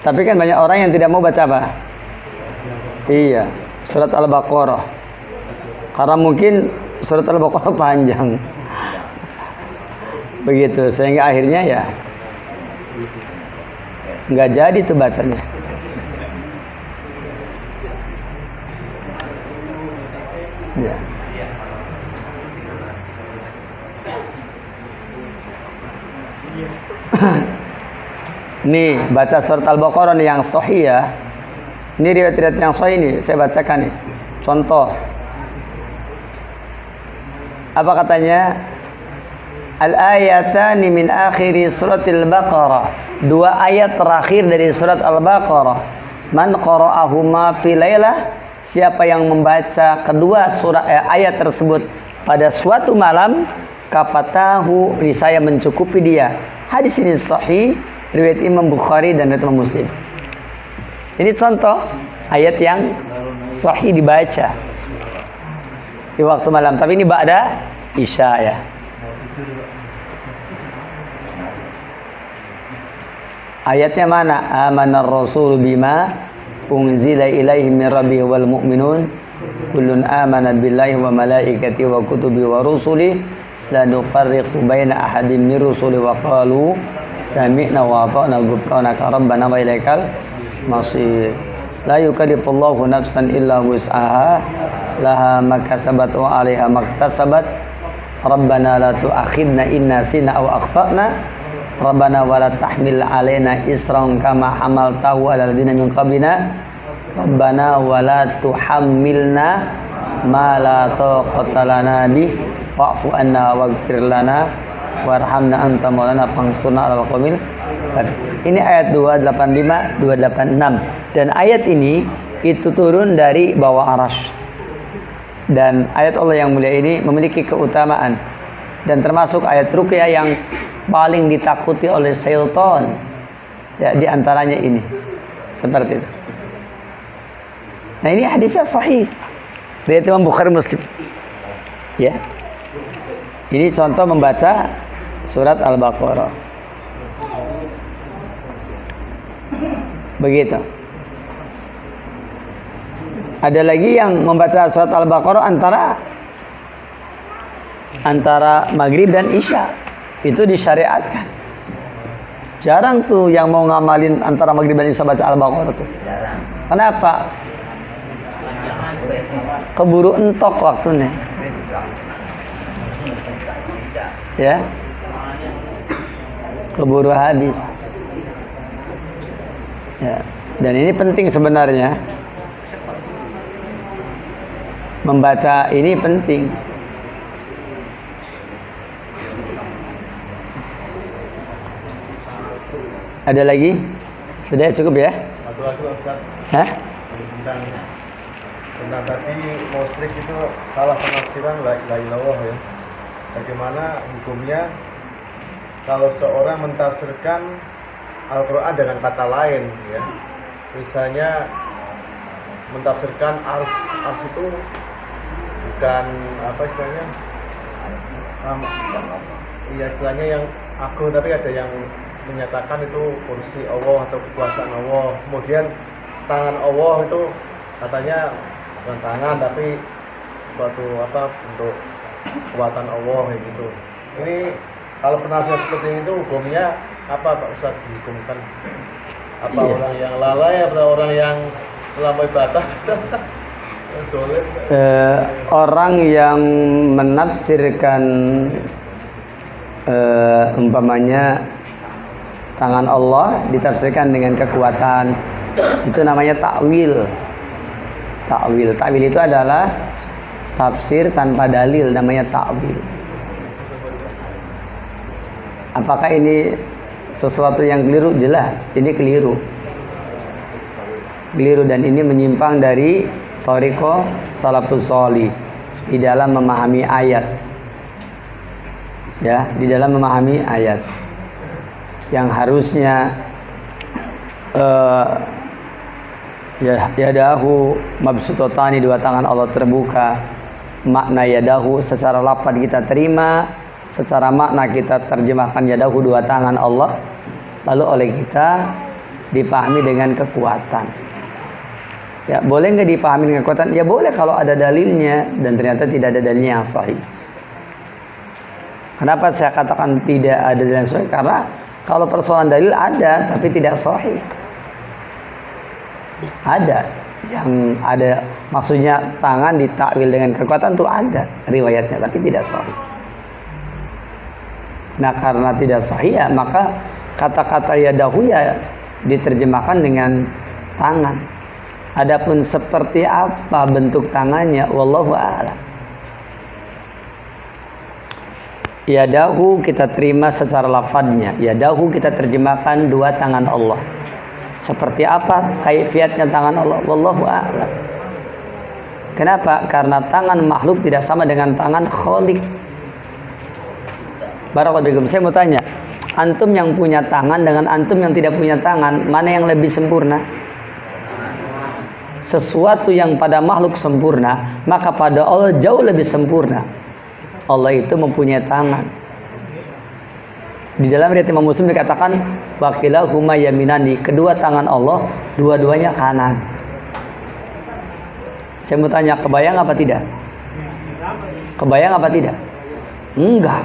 Tapi kan banyak orang yang tidak mau baca apa? Iya, surat Al-Baqarah. Karena mungkin surat Al-Baqarah panjang. Begitu, sehingga akhirnya ya nggak jadi tuh bacanya. Ya. Nih, baca surat Al-Baqarah nih yang sahih ya. Ini riwayat-riwayat yang sahih nih, saya bacakan nih. Contoh. Apa katanya? Al-ayatani min akhiri suratil Baqarah. Dua ayat terakhir dari surat Al-Baqarah. Man qara'ahuma fi lailah, siapa yang membaca kedua surah ayat tersebut pada suatu malam, kafatahu, niscaya mencukupi dia. Hadis ini sahih, riwayat Imam Bukhari dan Imam Muslim. Ini contoh ayat yang sahih dibaca di waktu malam, tapi ini ba'da isya ya. Ayatnya mana? Amanar rasul bima unzila ilaihi min rabbihi wal mu'minun kullun amana billahi wa malaikatihi wa kutubihi wa rusuli la nufarriqu baina ahadin min rusuli wa qalu sami'na wa ata'na ghufranaka rabbana wa ilaikal masir. La yukallifullahu nafsan illa wus'aha laha ma kasabat wa 'alaiha ma iktasabat. Rabbana la tu'akhidna in nasina aw akhtana. Rabbana wa la tahmil 'alaina isran kama hamaltahu 'alal ladzina min qablina. Rabbana wa la tuhammilna ma la taqata lana bi wa'fu anna waghfir lana warhamna anta maulana fansurna 'alal qaumil kafir. Ini ayat 285, 286. Dan ayat ini itu turun dari bawah arasy. Dan ayat Allah yang mulia ini memiliki keutamaan dan termasuk ayat ruqyah yang paling ditakuti oleh syaitan. Ya, di antaranya ini. Seperti itu. Nah, ini hadisnya sahih. Riwayat Imam Bukhari Muslim. Ya. Ini contoh membaca surat Al-Baqarah. Begitu. Ada lagi yang membaca surat Al-Baqarah antara maghrib dan isya. Itu disyariatkan. Jarang tuh yang mau ngamalin antara maghrib dan isya baca Al-Baqarah tuh. Jarang. Kenapa? Keburu entok waktunya. Ya. Keburu habis. Ya. Dan ini penting sebenarnya. Membaca ini penting. Ada lagi? Sudah cukup ya? Satu lagi Ustaz. Hah? Tentang tadi musyrik itu salah penafsiran la ilaha illallah ya. Bagaimana hukumnya kalau seorang mentafsirkan Al-Quran dengan kata lain ya. Misalnya mentafsirkan ars itu bukan apa istilahnya, iya istilahnya yang agung, tapi ada yang menyatakan itu kursi Allah atau kekuasaan Allah. Kemudian tangan Allah itu katanya bukan tangan tapi suatu apa untuk kekuatan Allah kayak gitu. Ini kalau penafsiran seperti itu hukumnya apa Pak Ustaz dihukumkan? Apa Iya. orang yang lalai atau orang yang melampaui batas? Orang yang menafsirkan umpamanya tangan Allah ditafsirkan dengan kekuatan, itu namanya takwil. Takwil itu adalah tafsir tanpa dalil, namanya takwil. Apakah ini sesuatu yang keliru? Jelas ini keliru dan ini menyimpang dari thariqah salafus shalih di dalam memahami ayat. Ya, di dalam memahami ayat yang harusnya yadahu mabsutatani, dua tangan Allah terbuka. Makna yadahu secara lafaz kita terima, secara makna kita terjemahkan yadahu dua tangan Allah, lalu oleh kita dipahami dengan kekuatan. Ya, boleh nggak dipahami dengan kekuatan? Ya boleh kalau ada dalilnya, dan ternyata tidak ada dalilnya yang sahih. Kenapa saya katakan tidak ada dalil yang sahih? Karena kalau persoalan dalil ada tapi tidak sahih. Ada yang ada maksudnya tangan ditakwil dengan kekuatan itu ada riwayatnya tapi tidak sahih. Nah, karena tidak sahih ya, maka kata-kata yadahu ya diterjemahkan dengan tangan. Adapun seperti apa bentuk tangannya, wallahu a'lam. Yadahu kita terima secara lafadznya. Yadahu kita terjemahkan dua tangan Allah. Seperti apa kaifiatnya tangan Allah, wallahu a'lam. Kenapa? Karena tangan makhluk tidak sama dengan tangan Khaliq. Barakallahu. Saya mau tanya, antum yang punya tangan dengan antum yang tidak punya tangan, mana yang lebih sempurna? sesuatu yang pada makhluk sempurna, maka pada Allah jauh lebih sempurna. Allah itu mempunyai tangan. Di dalam riwayat Imam Muslim dikatakan wakilahuma yaminani, kedua tangan Allah dua-duanya kanan. Saya mau tanya, kebayang apa tidak? Kebayang apa tidak? Enggak.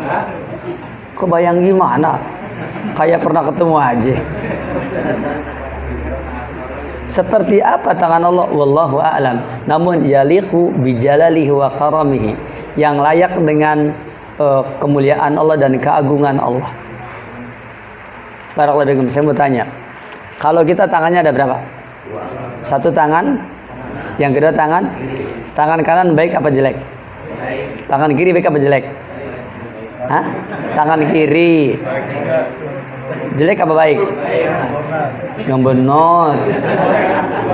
Kebayang gimana? Kayak pernah ketemu aja. Seperti apa tangan Allah? Wallahu a'lam. Namun yaliqu bijalalihi wa karamihi, yang layak dengan kemuliaan Allah dan keagungan Allah. Barakallahu fikum. Saya mau tanya, kalau kita tangannya ada berapa? Satu tangan, yang kedua tangan kanan baik apa jelek? Tangan kiri baik apa jelek? Hah? Tangan kiri jelek apa baik? Yang benar.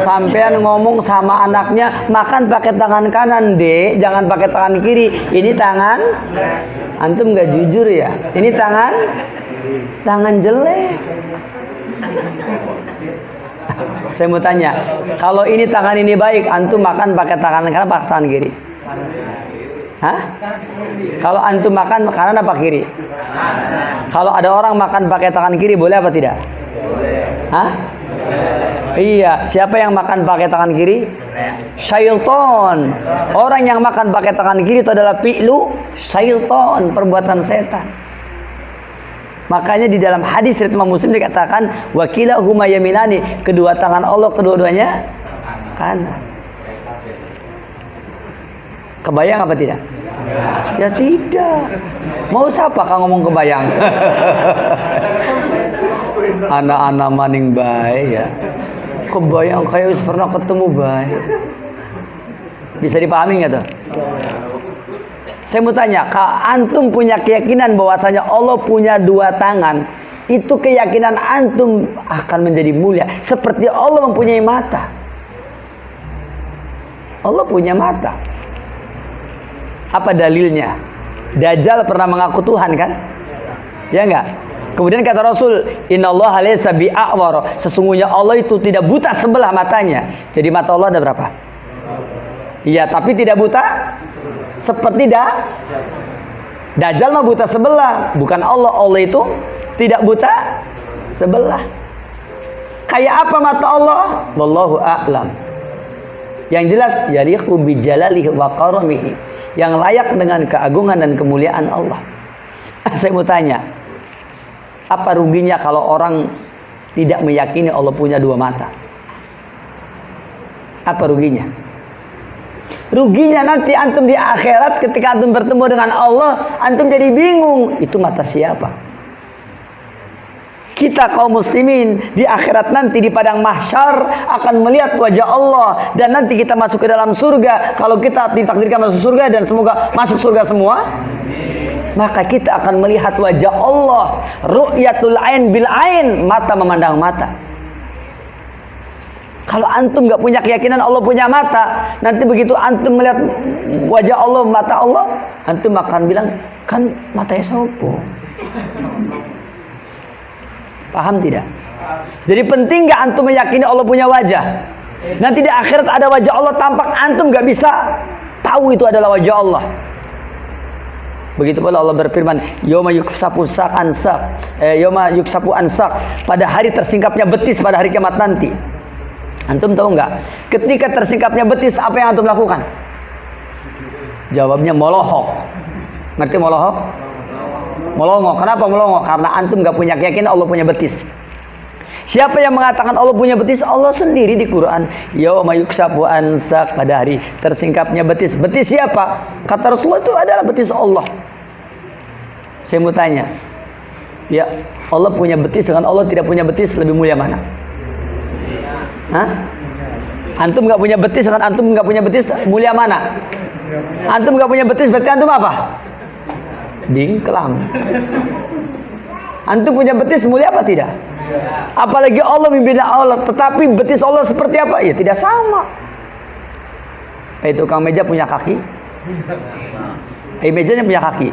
Sampean ngomong sama anaknya, makan pakai tangan kanan, Dek, jangan pakai tangan kiri. Ini tangan, antum nggak jujur ya? Ini tangan jelek. Saya mau tanya, kalau ini tangan ini baik, antum makan pakai tangan kanan apa tangan kiri? Hah? Kalau antum makan kanan apa kiri? Kalau ada orang makan pakai tangan kiri, boleh apa tidak? Hah? Iya, siapa yang makan pakai tangan kiri? Syaitan. Orang yang makan pakai tangan kiri itu adalah fi'lu syaitan, perbuatan setan. Makanya di dalam hadis riwayat Imam Muslim dikatakan wakilahuma yaminani, kedua tangan Allah kedua-duanya kanan. Kebayang apa tidak? Ya tidak. Mau siapa kang ngomong kebayang? Anak-anak maning bae ya. Kebayang kayak pernah ketemu bae. Bisa dipahami nggak tuh? Saya mau tanya, antum punya keyakinan bahwasanya Allah punya dua tangan, itu keyakinan antum akan menjadi mulia. Seperti Allah mempunyai mata. Allah punya mata. Apa dalilnya? Dajjal pernah mengaku Tuhan kan? Ya enggak? Kemudian kata Rasul, innallaha laysa bi'a'war, sesungguhnya Allah itu tidak buta sebelah matanya. Jadi mata Allah ada berapa? Iya, tapi tidak buta seperti Dajjal mah buta sebelah, bukan Allah. Allah itu tidak buta sebelah. Kayak apa mata Allah? Wallahu a'lam. Yang jelas yaliqu bijalalihi wa karamihi, yang layak dengan keagungan dan kemuliaan Allah. Saya mau tanya, apa ruginya kalau orang tidak meyakini Allah punya dua mata? Apa ruginya? Ruginya nanti antum di akhirat ketika antum bertemu dengan Allah, antum jadi bingung, itu mata siapa? Kita kaum muslimin di akhirat nanti di padang mahsyar akan melihat wajah Allah, dan nanti kita masuk ke dalam surga. Kalau kita ditakdirkan masuk surga, dan semoga masuk surga semua, maka kita akan melihat wajah Allah. Ru'yatul ain bil ain, mata memandang mata. Kalau antum nggak punya keyakinan Allah punya mata, nanti begitu antum melihat wajah Allah, mata Allah, antum akan bilang, kan matanya sopo. Paham tidak? Jadi penting nggak antum meyakini Allah punya wajah? Nanti di akhirat ada wajah Allah tampak, antum nggak bisa tahu itu adalah wajah Allah. Begitu pula Allah berfirman, yoma yuksafu ansak, yoma yuksafu ansak, pada hari tersingkapnya betis pada hari kiamat nanti. Antum tahu nggak? Ketika tersingkapnya betis, apa yang antum lakukan? Jawabnya molohok. Ngerti molohok? Melongo. Kenapa melongo? Karena antum nggak punya keyakinan Allah punya betis. Siapa yang mengatakan Allah punya betis? Allah sendiri di Quran. Yauma yuksafu ansak, pada hari tersingkapnya betis. Betis siapa? Kata Rasulullah itu adalah betis Allah. Saya mau tanya, ya Allah punya betis dengan Allah tidak punya betis, lebih mulia mana? Hah? Antum nggak punya betis dengan antum nggak punya betis, mulia mana? Antum nggak punya betis, berarti antum apa? Dingklang. Antum punya betis, mulia apa tidak? Apalagi Allah membina Allah, tetapi betis Allah seperti apa? Ya tidak sama. Tukang meja punya kaki. Mejanya punya kaki.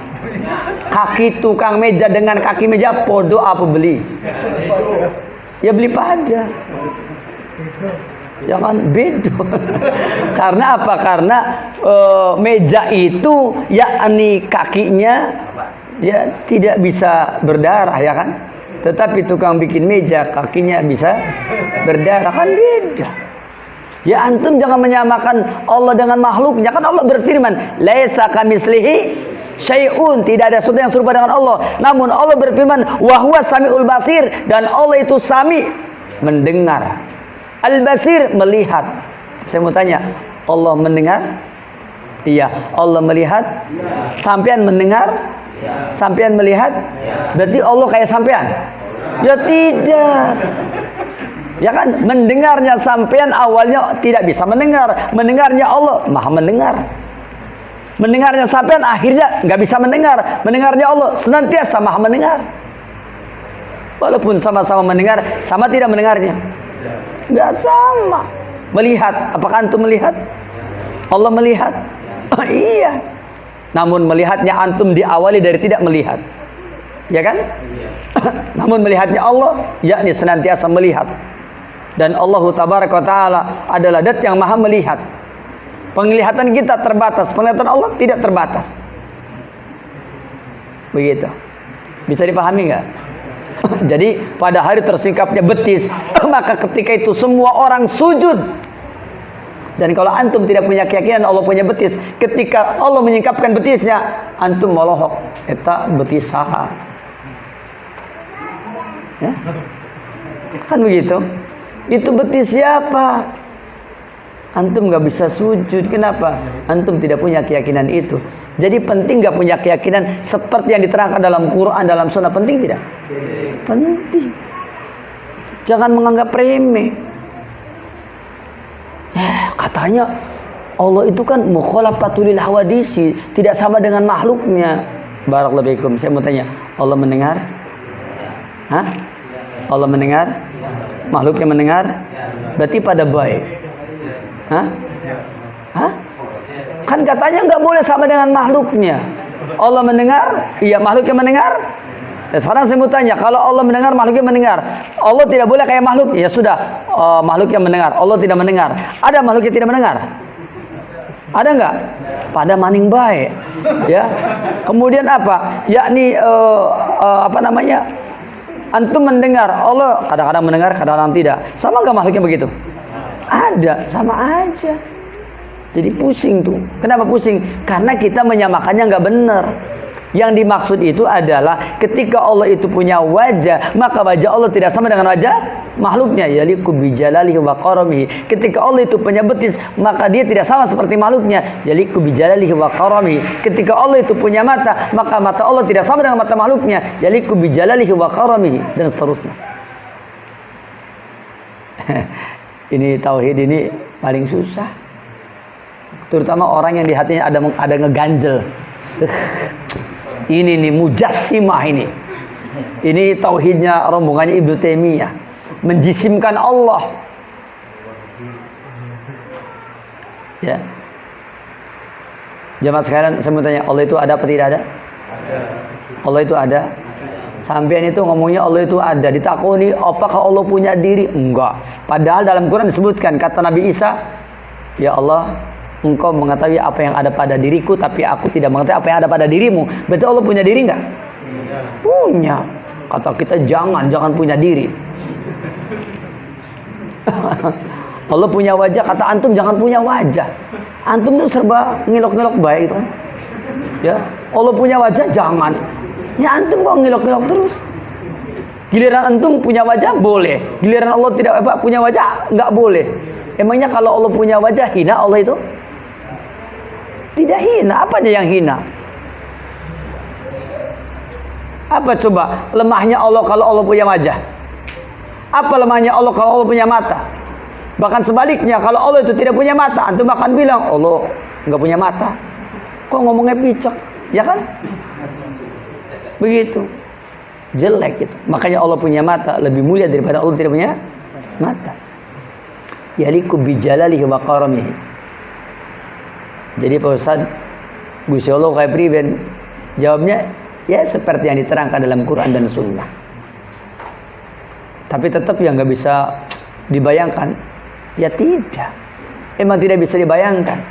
Kaki tukang meja dengan kaki meja podo apa beli? Ya beli pada. Ya kan beda. Karena apa? Karena meja itu yakni kakinya ya tidak bisa berdarah ya kan. Tetapi tukang bikin meja kakinya bisa berdarah, kan beda. Ya antum jangan menyamakan Allah dengan makhluknya. Kan Allah berfirman, "Laisa kamitslihi syai'un", tidak ada sesuatu yang serupa dengan Allah. Namun Allah berfirman, "Wa huwa samiul basir", dan Allah itu sami, mendengar. Al-basir, melihat. Saya mau tanya, Allah mendengar? Iya. Allah melihat? Sampean mendengar? Sampean melihat? Berarti Allah kayak sampean? Ya tidak. Ya kan, mendengarnya sampean awalnya tidak bisa mendengar. Mendengarnya Allah Maha mendengar. Mendengarnya sampean akhirnya nggak bisa mendengar. Mendengarnya Allah senantiasa Maha mendengar. Walaupun sama-sama mendengar, sama tidak mendengarnya? Nggak sama. Melihat, apakah antum melihat? Allah melihat? Iya. Namun melihatnya antum diawali dari tidak melihat, ya kan? Namun melihatnya Allah yakni senantiasa melihat. Dan Allah tabaraka wa taala adalah zat yang maha melihat. Penglihatan kita terbatas, penglihatan Allah tidak terbatas. Begitu. Bisa dipahami nggak? Jadi pada hari tersingkapnya betis, maka ketika itu semua orang sujud. Dan kalau antum tidak punya keyakinan Allah punya betis, ketika Allah menyingkapkan betisnya, antum molohok, eta betis saha. Ya? Kan begitu? Itu betis siapa? Antum nggak bisa sujud. Kenapa? Antum tidak punya keyakinan itu. Jadi penting nggak punya keyakinan seperti yang diterangkan dalam Quran, dalam Sunnah. Penting tidak? Penting. Jangan menganggap remeh. Katanya Allah itu kan mukhalafatul hawadisi, tidak sama dengan makhluknya. Barakallahu fikum. Saya mau tanya, Allah mendengar? Hah? Allah mendengar? Makhluknya mendengar? Berarti pada baik. Hah? Hah? Kan katanya nggak boleh sama dengan makhluknya. Allah mendengar? Iya, makhluknya mendengar? Sekarang saya mau tanya, kalau Allah mendengar, makhluknya mendengar. Allah tidak boleh kayak makhluk. Ya sudah, makhluknya mendengar, Allah tidak mendengar. Ada makhluknya tidak mendengar? Ada nggak? Pada maning baik. Ya. Kemudian apa? Yakni apa namanya? Antum mendengar, Allah kadang-kadang mendengar, kadang-kadang tidak. Sama nggak makhluknya begitu? Ada, sama aja. Jadi pusing tuh. Kenapa pusing? Karena kita menyamakannya nggak benar. Yang dimaksud itu adalah ketika Allah itu punya wajah, maka wajah Allah tidak sama dengan wajah makhluknya. Yaliqu bi jalalihi wa karamihi. Ketika Allah itu punya betis, maka dia tidak sama seperti makhluknya. Yaliqu bi jalalihi wa karamihi. Ketika Allah itu punya mata, maka mata Allah tidak sama dengan mata makhluknya. Yaliqu bi jalalihi wa karamihi, dan seterusnya. Ini tauhid ini paling susah. Terutama orang yang di hatinya ada ngeganjel. Ini nih mujassimah ini. Ini tauhidnya rombongannya Ibnu Taimiyah. Menjisimkan Allah. Ya. Jamaah sekalian, saya mau tanya, Allah itu ada apa tidak ada? Allah itu ada. Sampean itu ngomongnya Allah itu ada. Ditakoni, apakah Allah punya diri? Enggak. Padahal dalam Quran disebutkan, kata Nabi Isa, ya Allah, Engkau mengetahui apa yang ada pada diriku, tapi aku tidak mengetahui apa yang ada pada dirimu. Berarti Allah punya diri enggak? Punya. Kata kita jangan punya diri. Allah punya wajah, kata antum jangan punya wajah. Antum tuh serba ngilok-ngilok baik itu kan. Ya, Allah punya wajah jangan. Ya antum kok ngilok-ngilok terus. Giliran antum punya wajah boleh. Giliran Allah tidak punya wajah enggak boleh. Emangnya kalau Allah punya wajah hina Allah itu? Tidak hina, apa aja yang hina? Apa coba lemahnya Allah kalau Allah punya wajah? Apa lemahnya Allah kalau Allah punya mata? Bahkan sebaliknya, kalau Allah itu tidak punya mata, antum akan bilang Allah nggak punya mata. Kok ngomongnya picek, ya kan? Begitu, jelek gitu. Makanya Allah punya mata lebih mulia daripada Allah tidak punya mata. Yaliqu bi jalalihi wa karamihi. Jadi Pak Ustaz, Gusti Allah kayak priben? Jawabnya ya seperti yang diterangkan dalam Quran dan Sunnah. Tapi tetap yang nggak bisa dibayangkan. Ya tidak. Emang tidak bisa dibayangkan.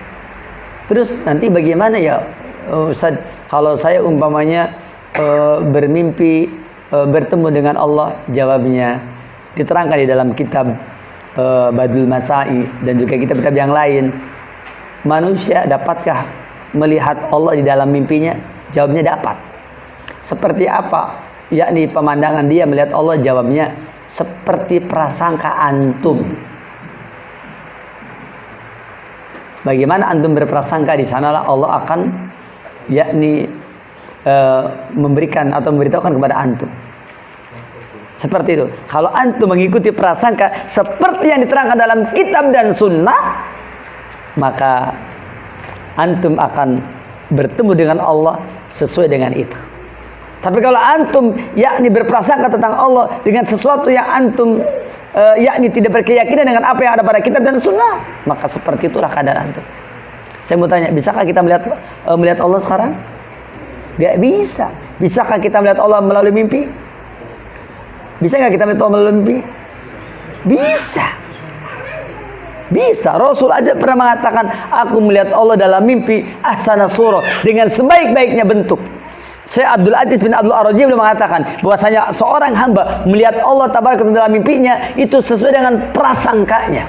Terus nanti bagaimana ya Ustaz, kalau saya umpamanya bermimpi bertemu dengan Allah? Jawabnya diterangkan di dalam kitab Badul Masai dan juga kitab-kitab yang lain. Manusia dapatkah melihat Allah di dalam mimpinya? Jawabnya dapat. Seperti apa? Yakni pemandangan dia melihat Allah. Jawabnya seperti prasangka antum. Bagaimana antum berprasangka, di sanalah Allah akan yakni memberikan atau memberitahukan kepada antum. Seperti itu. Kalau antum mengikuti prasangka seperti yang diterangkan dalam kitab dan sunnah, maka antum akan bertemu dengan Allah sesuai dengan itu. Tapi kalau antum yakni berprasangka tentang Allah dengan sesuatu yang antum yakni tidak berkeyakinan dengan apa yang ada pada kitab dan sunnah, maka seperti itulah keadaan antum. Saya mau tanya, bisakah kita melihat Allah sekarang? Gak bisa. Bisakah kita melihat Allah melalui mimpi? Bisa nggak kita melihat Allah melalui mimpi? Bisa. Bisa. Rasul aja pernah mengatakan, aku melihat Allah dalam mimpi ahsana surah, dengan sebaik-baiknya bentuk. Saya Abdul Aziz bin Abdul Ar-Raji beliau mengatakan bahwasanya seorang hamba melihat Allah tabaraka dalam mimpinya itu sesuai dengan prasangkanya.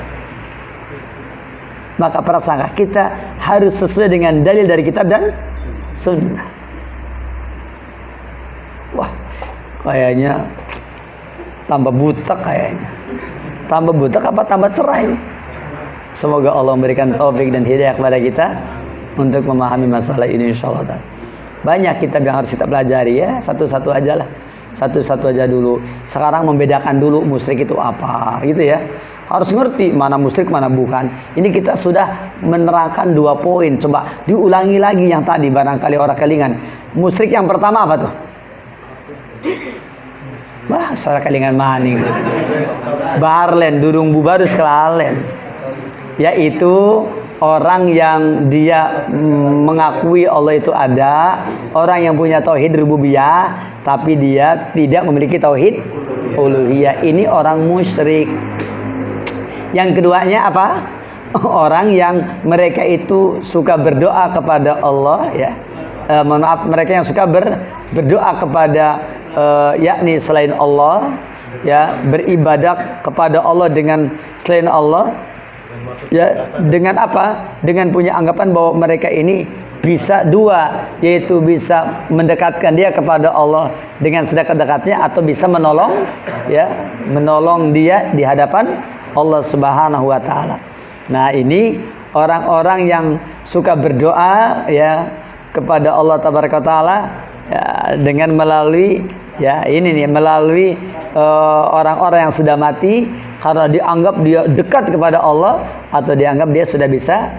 Maka prasangka kita harus sesuai dengan dalil dari kitab dan sunnah. Wah, kayaknya tambah butek kayaknya. Tambah butek apa tambah cerai? Semoga Allah memberikan taufik dan hidayah kepada kita untuk memahami masalah ini insyaallah. Banyak kitab yang harus kita pelajari ya, satu-satu aja lah. Satu-satu aja dulu. Sekarang membedakan dulu musyrik itu apa, gitu ya. Harus ngerti mana musyrik, mana bukan. Ini kita sudah menerangkan 2 poin. Coba diulangi lagi yang tadi, barangkali orang kelingan. Musyrik yang pertama apa tuh? Wah, salah kelingan maning. Barlen, durung bubarus kelalen. Yaitu orang yang dia mengakui Allah itu ada, orang yang punya tauhid rububiyah, tapi dia tidak memiliki tauhid uluhiyah. Ini orang musyrik. Yang keduanya apa? Orang yang mereka itu suka berdoa kepada Allah, ya. Maaf, mereka yang suka berdoa kepada yakni selain Allah, ya, beribadah kepada Allah dengan selain Allah. Ya, dengan apa? Dengan punya anggapan bahwa mereka ini bisa dua, yaitu bisa mendekatkan dia kepada Allah dengan sedekat-dekatnya, atau bisa menolong, ya, menolong dia di hadapan Allah Subhanahu wa taala. Nah, ini orang-orang yang suka berdoa, ya, kepada Allah Tabaraka taala, ya, dengan melalui, ya, ini nih, melalui orang-orang yang sudah mati, karena dianggap dia dekat kepada Allah, atau dianggap dia sudah bisa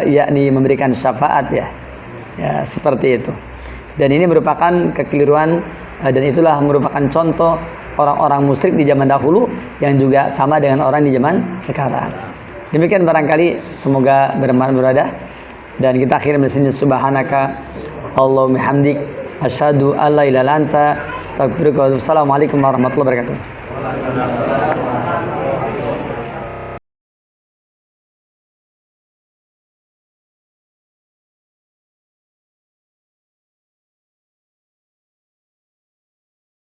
yakni memberikan syafaat, ya. Ya, seperti itu. Dan ini merupakan kekeliruan, dan itulah merupakan contoh orang-orang musyrik di zaman dahulu yang juga sama dengan orang di zaman sekarang. Demikian barangkali, semoga bermanfaat, dan kita akhiri di sini. Subhanaka Allahumma hamdik asyhadu alla ilaha illa anta astaghfiruka wa atubu ilaik. Assalamualaikum warahmatullahi wabarakatuh.